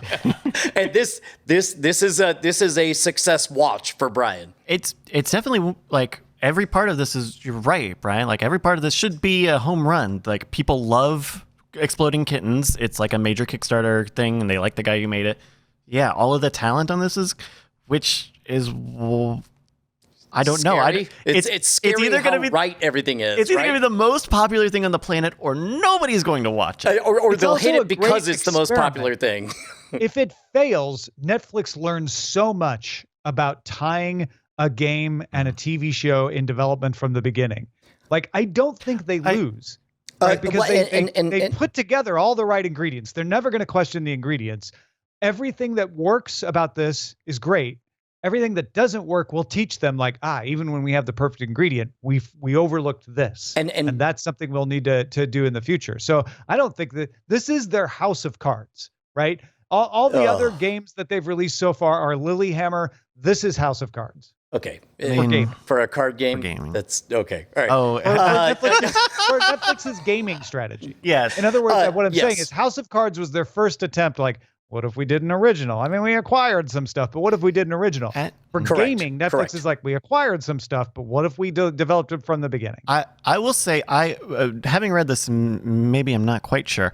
And this is a success watch for Brian. It's definitely like every part of this is, you're right, Brian. Like every part of this should be a home run. Like people love Exploding Kittens. It's like a major Kickstarter thing, and they like the guy who made it. Yeah, all of the talent on this which is, I don't know. It's scary either how right everything is. It's either going to be the most popular thing on the planet, or nobody's going to watch it. Or they'll hate it because it's the most popular thing. If it fails, Netflix learns so much about tying a game and a TV show in development from the beginning. Like, I don't think they lose. Right? Because they put together all the right ingredients. They're never going to question the ingredients. Everything that works about this is great. Everything that doesn't work, we'll teach them, like, even when we have the perfect ingredient, we overlooked this. And that's something we'll need to do in the future. So I don't think that this is their house of cards, right? All the other games that they've released so far are Lilyhammer. This is House of Cards. Okay. For a card game, that's okay. All right. Oh, for Netflix's gaming strategy. Yes. In other words, what I'm saying is House of Cards was their first attempt, like, what if we did an original? I mean, we acquired some stuff, but what if we did an original? For gaming, Netflix is like, we acquired some stuff, but what if we developed it from the beginning? I will say, having read this, maybe I'm not quite sure.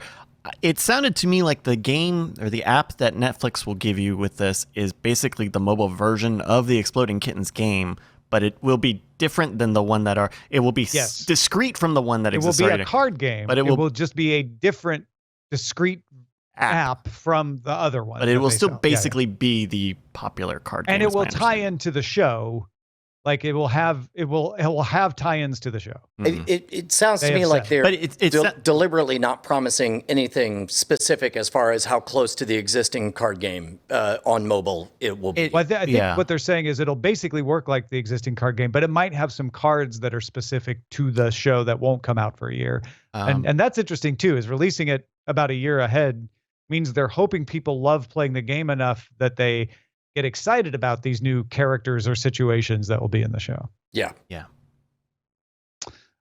It sounded to me like the game or the app that Netflix will give you with this is basically the mobile version of the Exploding Kittens game, but it will be different than the one that are. It will be discrete from the one that exists It will be already. a card game, but it will just be a different, discrete app from the other one. But it will still basically be the popular card game. And it will tie into the show. Like it will have tie-ins to the show. It sounds to me like they're it's deliberately not promising anything specific as far as how close to the existing card game on mobile it will be. I think what they're saying is it'll basically work like the existing card game, but it might have some cards that are specific to the show that won't come out for a year. And that's interesting too, is releasing it about a year ahead means they're hoping people love playing the game enough that they get excited about these new characters or situations that will be in the show. Yeah.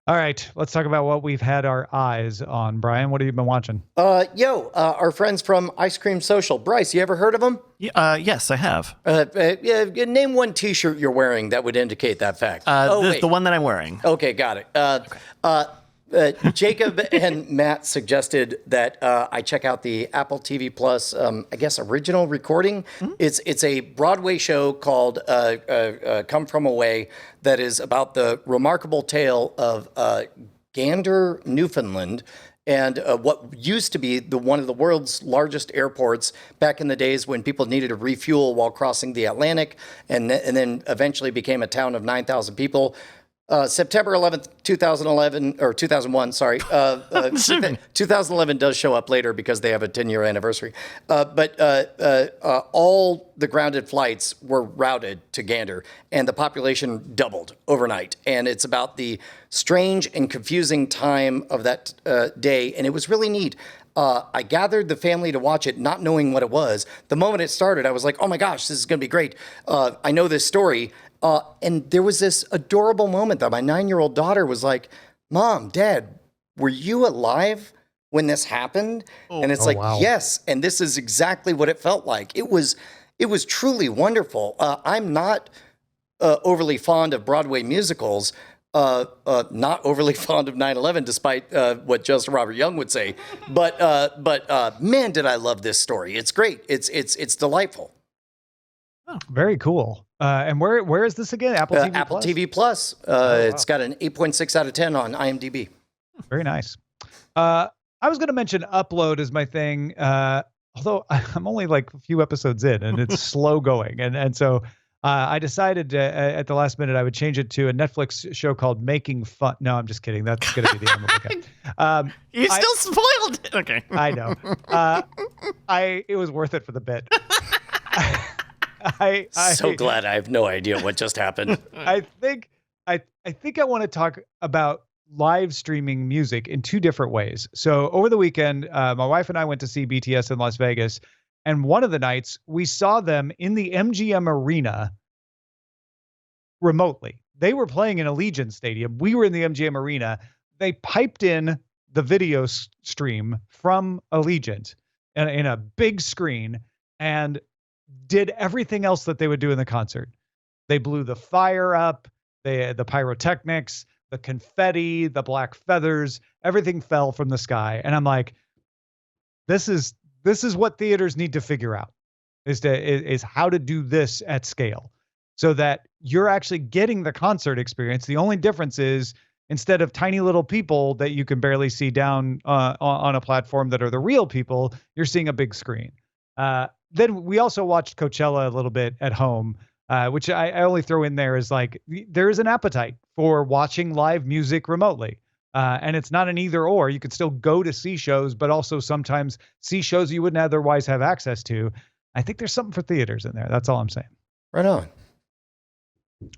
All right, let's talk about what we've had our eyes on. Brian, what have you been watching? Our friends from Ice Cream Social. Bryce, you ever heard of them? Yes, I have. Name one T-shirt you're wearing that would indicate that fact. The one that I'm wearing. Okay, got it. Jacob and Matt suggested that I check out the Apple TV Plus, I guess, original recording. Mm-hmm. It's a Broadway show called Come From Away that is about the remarkable tale of Gander, Newfoundland, and what used to be one of the world's largest airports back in the days when people needed to refuel while crossing the Atlantic, and then eventually became a town of 9,000 people. September 11th, 2011, or 2001, sorry. 2011 does show up later because they have a 10-year anniversary. But all the grounded flights were routed to Gander, and the population doubled overnight. And it's about the strange and confusing time of that day, and it was really neat. I gathered the family to watch it, not knowing what it was. The moment it started, I was like, oh my gosh, this is going to be great. I know this story. And there was this adorable moment that my 9-year-old daughter was like, Mom, Dad, were you alive when this happened? And it's wow. Yes. And this is exactly what it felt like. It was truly wonderful. I'm not overly fond of Broadway musicals, not overly fond of 9/11, despite what Justin Robert Young would say. But man, did I love this story. It's great. It's delightful. Oh, very cool. And where is this again? Apple TV Plus? Apple TV Plus. It's got an 8.6 out of 10 on IMDb. Very nice. I was going to mention Upload as my thing, although I'm only like a few episodes in and it's slow going. And so I decided at the last minute I would change it to a Netflix show called Making Fun. No, I'm just kidding. That's going to be the end of it. You still spoiled it. Okay. I know. It was worth it for the bit. So glad I have no idea what just happened. I think I want to talk about live streaming music in two different ways. So over the weekend, my wife and I went to see BTS in Las Vegas, and one of the nights we saw them in the MGM Arena remotely. They were playing in Allegiant Stadium. We were in the MGM Arena. They piped in the video stream from Allegiant in a big screen and did everything else that they would do in the concert. They blew the fire up, the pyrotechnics, the confetti, the black feathers, everything fell from the sky. And I'm like, this is what theaters need to figure out, is how to do this at scale so that you're actually getting the concert experience. The only difference is instead of tiny little people that you can barely see down on a platform that are the real people, you're seeing a big screen. Then we also watched Coachella a little bit at home, which I only throw in there as like, there is an appetite for watching live music remotely. And it's not an either or. You could still go to see shows, but also sometimes see shows you wouldn't otherwise have access to. I think there's something for theaters in there. That's all I'm saying. Right on.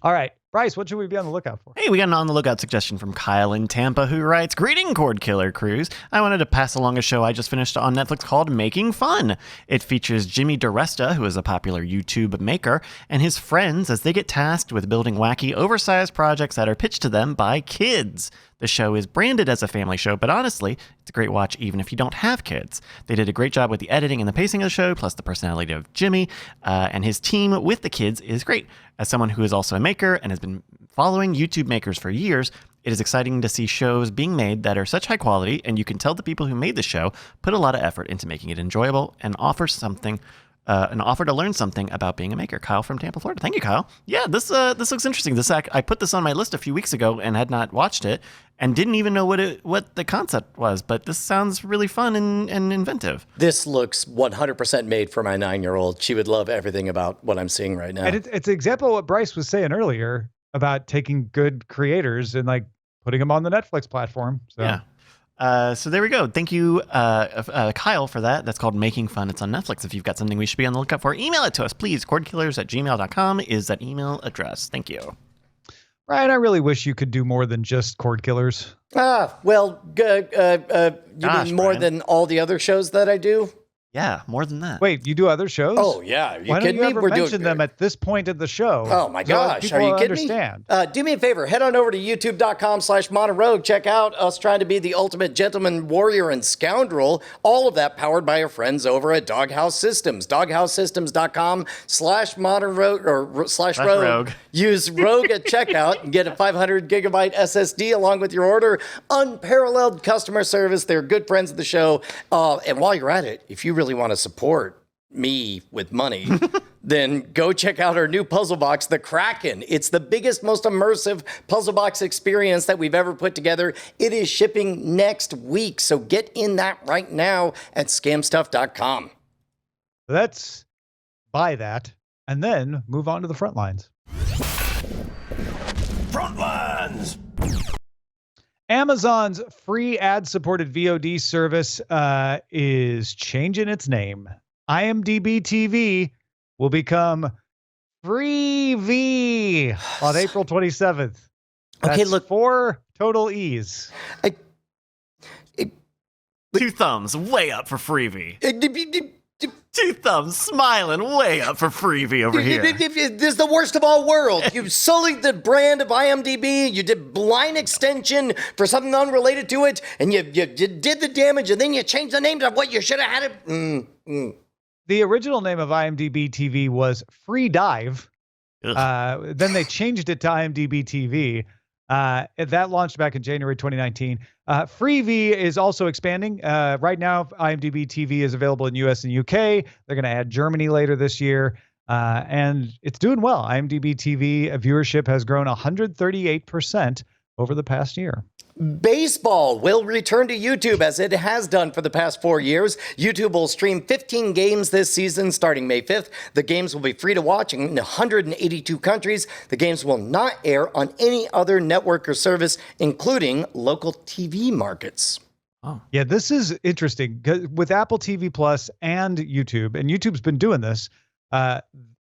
All right. Bryce, what should we be on the lookout for? Hey, we got an on the lookout suggestion from Kyle in Tampa who writes, "Greeting Cordkiller crews. I wanted to pass along a show I just finished on Netflix called Making Fun. It features Jimmy DiResta, who is a popular YouTube maker, and his friends as they get tasked with building wacky, oversized projects that are pitched to them by kids. The show is branded as a family show, but honestly, it's a great watch even if you don't have kids. They did a great job with the editing and the pacing of the show, plus the personality of Jimmy, and his team with the kids is great. As someone who is also a maker and has been following YouTube makers for years, it is exciting to see shows being made that are such high quality, and you can tell the people who made the show put a lot of effort into making it enjoyable and offer something an offer to learn something about being a maker. Kyle from Tampa, Florida. Thank you, Kyle. Yeah, this looks interesting. I put this on my list a few weeks ago and had not watched it and didn't even know what the concept was. But this sounds really fun and inventive. This looks 100% made for my 9-year-old. She would love everything about what I'm seeing right now. And it's an example of what Bryce was saying earlier about taking good creators and like putting them on the Netflix platform. So. Yeah. So there we go. Thank you, Kyle, for that. That's called Making Fun. It's on Netflix. If you've got something we should be on the lookout for, email it to us, please. Cordkillers@gmail.com is that email address. Thank you. Ryan, I really wish you could do more than just Cordkillers. Well, you mean more Brian. than all the other shows that I do? Yeah, more than that. Wait, you do other shows? Oh, yeah. Why don't you ever mention them at this point of the show? Oh, my so gosh. people Are you kidding understand. me? Do me a favor. Head on over to youtube.com/ModernRogue. Check out us trying to be the ultimate gentleman, warrior, and scoundrel. All of that powered by our friends over at Doghouse Systems. DoghouseSystems.com/ModernRogue or /Rogue. Use Rogue at checkout and get a 500 gigabyte SSD along with your order. Unparalleled customer service. They're good friends of the show. And while you're at it, if you really want to support me with money, then go check out our new puzzle box, the Kraken. It's the biggest, most immersive puzzle box experience that we've ever put together. It is shipping next week, so get in that right now at scamstuff.com. Let's buy that and then move on to the front lines. Frontlines. Amazon's free ad-supported VOD service is changing its name. IMDb TV will become Freevee on April 27th. That's Okay, look. 4 total E's. Two thumbs way up for Freevee. Two thumbs smiling way up for Freevee over here. This is the worst of all worlds. You sullied the brand of IMDb. You did line extension for something unrelated to it, and you did the damage, and then you changed the name to what you should have had it. The original name of IMDb TV was Free Dive. Then they changed it to IMDb TV. That launched back in January 2019. Freevee is also expanding. Right now, IMDb TV is available in US and UK. They're going to add Germany later this year. And it's doing well. IMDb TV viewership has grown 138% over the past year. Baseball will return to YouTube as it has done for the past 4 years. YouTube will stream 15 games this season starting May 5th. The games will be free to watch in 182 countries. The games will not air on any other network or service, including local TV markets. Oh. Yeah, this is interesting. 'Cause with Apple TV Plus and YouTube's been doing this,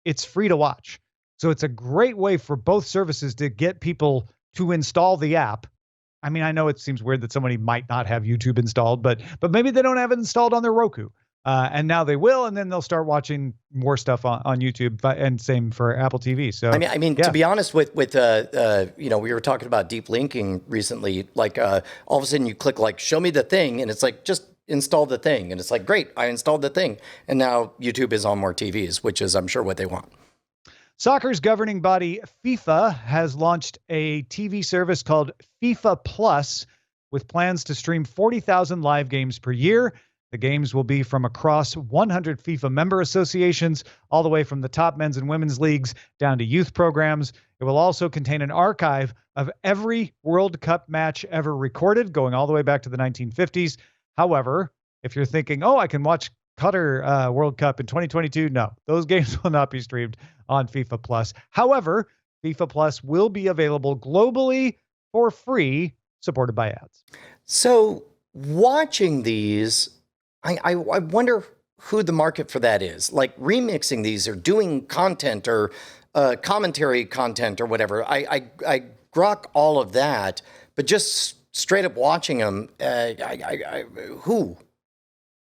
it's free to watch. So it's a great way for both services to get people to install the app. I mean, I know it seems weird that somebody might not have YouTube installed, but maybe they don't have it installed on their Roku. And now they will, and then they'll start watching more stuff on YouTube, and same for Apple TV. So I mean, yeah. To be honest with we were talking about deep linking recently. Like all of a sudden you click like show me the thing, and it's like just install the thing, and it's like great, I installed the thing, and now YouTube is on more TVs, which is I'm sure what they want. Soccer's governing body, FIFA, has launched a TV service called FIFA Plus with plans to stream 40,000 live games per year. The games will be from across 100 FIFA member associations, all the way from the top men's and women's leagues down to youth programs. It will also contain an archive of every World Cup match ever recorded, going all the way back to the 1950s. However, if you're thinking, I can watch Qatar World Cup in 2022, no, those games will not be streamed on FIFA Plus. However, FIFA Plus will be available globally for free, supported by ads. So watching these, I wonder who the market for that is. Like remixing these or doing content or commentary content or whatever. I grok all of that, but just straight up watching them, who?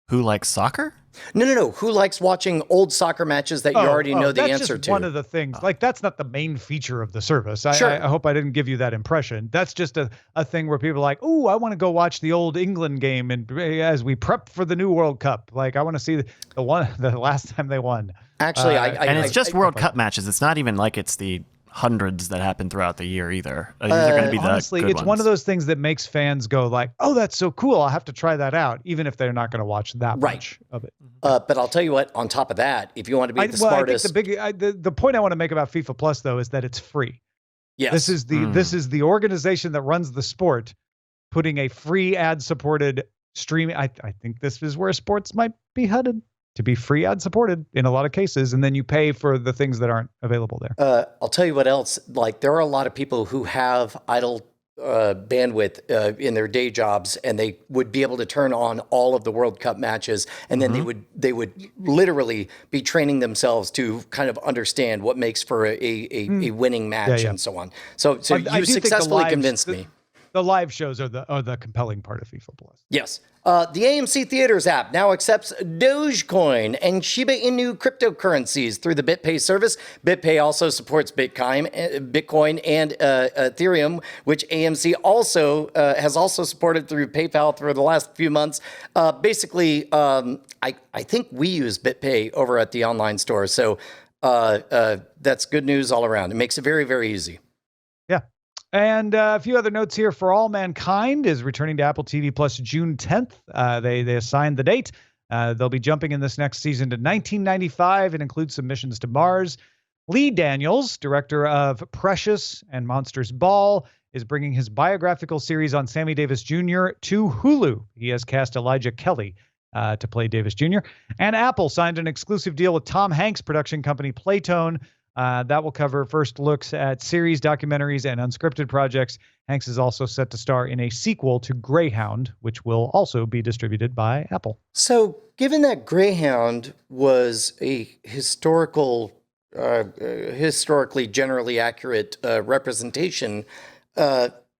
Who likes soccer? No. Who likes watching old soccer matches that you already know the answer just to? One of the things, like that's not the main feature of the service. Sure. I hope I didn't give you that impression. That's just a thing where people are like, I want to go watch the old England game and as we prep for the new World Cup. Like I want to see the last time they won. Actually, and it's just World Cup matches. It's not even like it's the hundreds that happen throughout the year either. These are going to be honestly, the good it's ones. one of those things that makes fans go like, "Oh, that's so cool! I'll have to try that out," even if they're not going to watch that much of it. But I'll tell you what. On top of that, if you want to be the smartest, I think the point I want to make about FIFA Plus though is that it's free. yes, This is the organization that runs the sport putting a free ad-supported streaming. I think this is where sports might be headed, to be free ad-supported in a lot of cases, and then you pay for the things that aren't available there. I'll tell you what else. Like, there are a lot of people who have idle bandwidth in their day jobs, and they would be able to turn on all of the World Cup matches, and then they would literally be training themselves to kind of understand what makes for a winning match and so on. So I you do think successfully convinced me. The live shows are the compelling part of FIFA Plus. Yes. The AMC Theaters app now accepts Dogecoin and Shiba Inu cryptocurrencies through the Bitpay service. Bitpay also supports Bitcoin and Ethereum, which AMC also has also supported through PayPal through the last few months. Basically, I think we use Bitpay over at the online store. So that's good news all around. It makes it very, very easy. Yeah. And a few other notes here. For All Mankind is returning to Apple TV Plus June 10th. They assigned the date. They'll be jumping in this next season to 1995 and include some missions to Mars. Lee Daniels, director of Precious and Monsters Ball, is bringing his biographical series on Sammy Davis Jr. to Hulu. He has cast Elijah Kelly to play Davis Jr. And Apple signed an exclusive deal with Tom Hanks' production company Playtone. That will cover first looks at series, documentaries, and unscripted projects. Hanks is also set to star in a sequel to Greyhound, which will also be distributed by Apple. So, given that Greyhound was a historically generally accurate representation,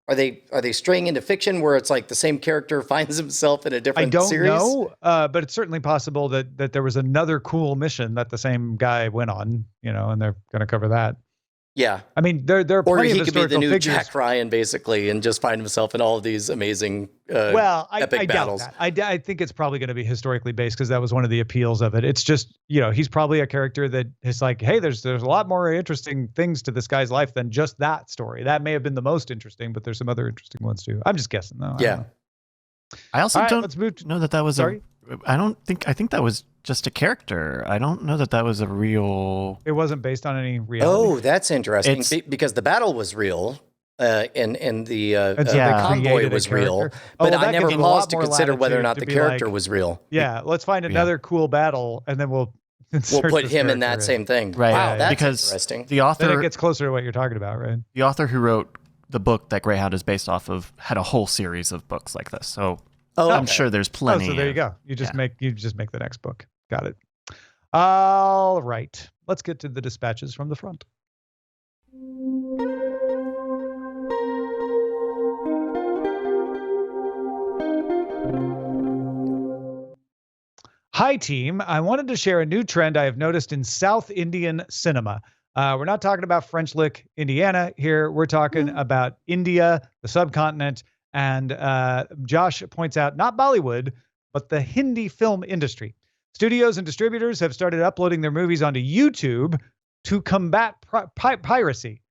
are they straying into fiction where it's like the same character finds himself in a different series? I don't know, but it's certainly possible that there was another cool mission that the same guy went on, and they're going to cover that. Yeah. I mean, there are or plenty he of could be the historical new figures. Jack Ryan, basically, and just find himself in all of these amazing epic battles. Doubt that. I think it's probably going to be historically based because that was one of the appeals of it. It's just, he's probably a character that is like, hey, there's a lot more interesting things to this guy's life than just that story. That may have been the most interesting, but there's some other interesting ones too. I'm just guessing though. Yeah. I also All right, don't let's move know that was Sorry? I think that was just a character. I don't know that was a real. It wasn't based on any reality. Oh, that's interesting because the battle was real. And the convoy was real, but I never paused to consider whether or not the character was real. Yeah, let's find another cool battle, and then we'll put him in that same thing. Right. Wow, that's because interesting. The author, then it gets closer to what you're talking about, right? The author who wrote the book that Greyhound is based off of had a whole series of books like this. So I'm sure there's plenty. So there you go. You just make the next book. Got it. All right. Let's get to the dispatches from the front. Hi, team. I wanted to share a new trend I have noticed in South Indian cinema. We're not talking about French Lick, Indiana here. We're talking about India, the subcontinent, and Josh points out not Bollywood, but the Hindi film industry. Studios and distributors have started uploading their movies onto YouTube to combat piracy.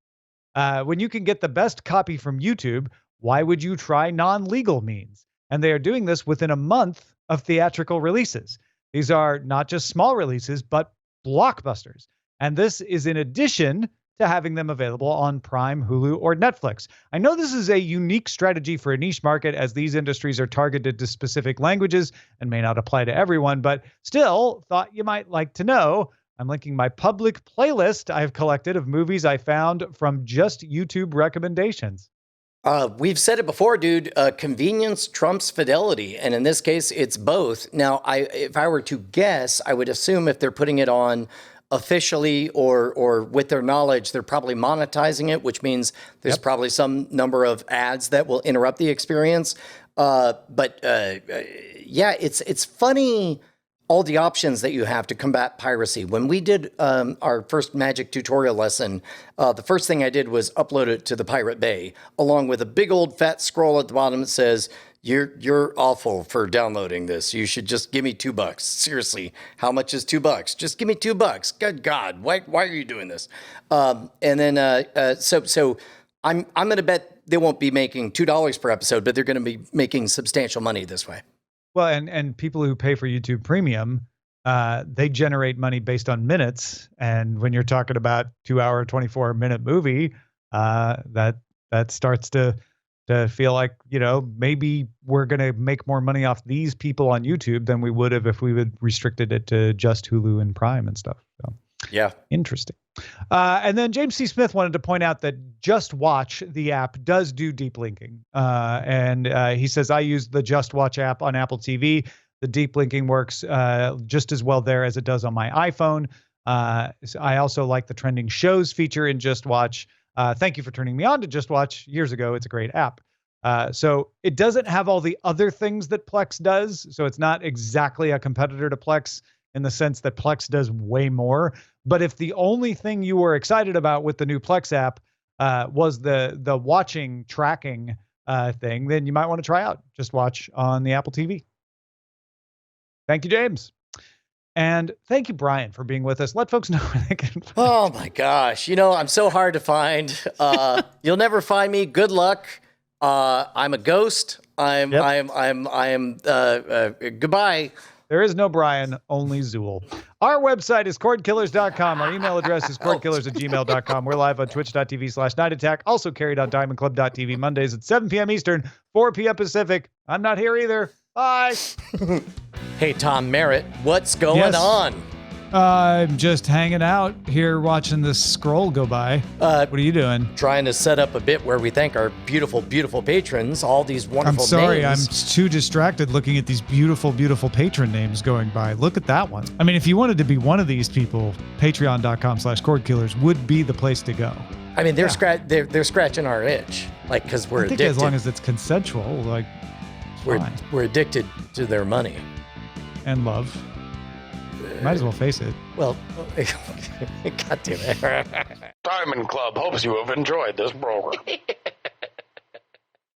When you can get the best copy from YouTube, why would you try non-legal means? And they are doing this within a month of theatrical releases. These are not just small releases, but blockbusters. And this is in addition to having them available on Prime, Hulu, or Netflix. I know this is a unique strategy for a niche market as these industries are targeted to specific languages and may not apply to everyone, but still thought you might like to know. I'm linking my public playlist I've collected of movies I found from just YouTube recommendations. We've said it before, dude. Convenience trumps fidelity, and in this case, it's both. Now, if I were to guess, I would assume if they're putting it on officially or with their knowledge, they're probably monetizing it, which means there's probably some number of ads that will interrupt the experience. But it's funny. All the options that you have to combat piracy. When we did our first magic tutorial lesson, the first thing I did was upload it to the Pirate Bay, along with a big old fat scroll at the bottom that says, You're awful for downloading this. You should just give me $2. Seriously, how much is $2? Just give me $2. Good God, why are you doing this? And then so I'm going to bet they won't be making $2 per episode, but they're going to be making substantial money this way. Well, and people who pay for YouTube Premium, they generate money based on minutes. And when you're talking about 2-hour, 24-minute movie, that starts to feel like, maybe we're going to make more money off these people on YouTube than we would have if we would restricted it to just Hulu and Prime and stuff. So, yeah. Interesting. And then James C. Smith wanted to point out that Just Watch, the app, does do deep linking. And he says, I use the Just Watch app on Apple TV. The deep linking works just as well there as it does on my iPhone. I also like the trending shows feature in Just Watch. Thank you for turning me on to Just Watch years ago. It's a great app. So it doesn't have all the other things that Plex does. So it's not exactly a competitor to Plex in the sense that Plex does way more. But if the only thing you were excited about with the new Plex app was the watching tracking thing, then you might want to try out Just Watch on the Apple TV. Thank you, James. And thank you, Brian, for being with us. Let folks know where they can find. Oh my gosh. I'm so hard to find. You'll never find me. Good luck. I'm a ghost. Goodbye. There is no Brian, only Zool. Our website is cordkillers.com. Our email address is cordkillers@gmail.com. We're live on twitch.tv/nightattack. Also carried on diamondclub.tv Mondays at 7 p.m. Eastern, 4 p.m. Pacific. I'm not here either. Bye. Hey, Tom Merritt, what's going on? I'm just hanging out here watching this scroll go by. What are you doing? Trying to set up a bit where we thank our beautiful, beautiful patrons, all these wonderful names. I'm sorry, I'm too distracted looking at these beautiful, beautiful patron names going by. Look at that one. I mean, if you wanted to be one of these people, patreon.com/cordkillers would be the place to go. I mean, they're scratching our itch, because we're addicted. As long as it's consensual, we're addicted to their money. And love. Might as well face it. Well, God damn it. Diamond Club hopes you have enjoyed this program.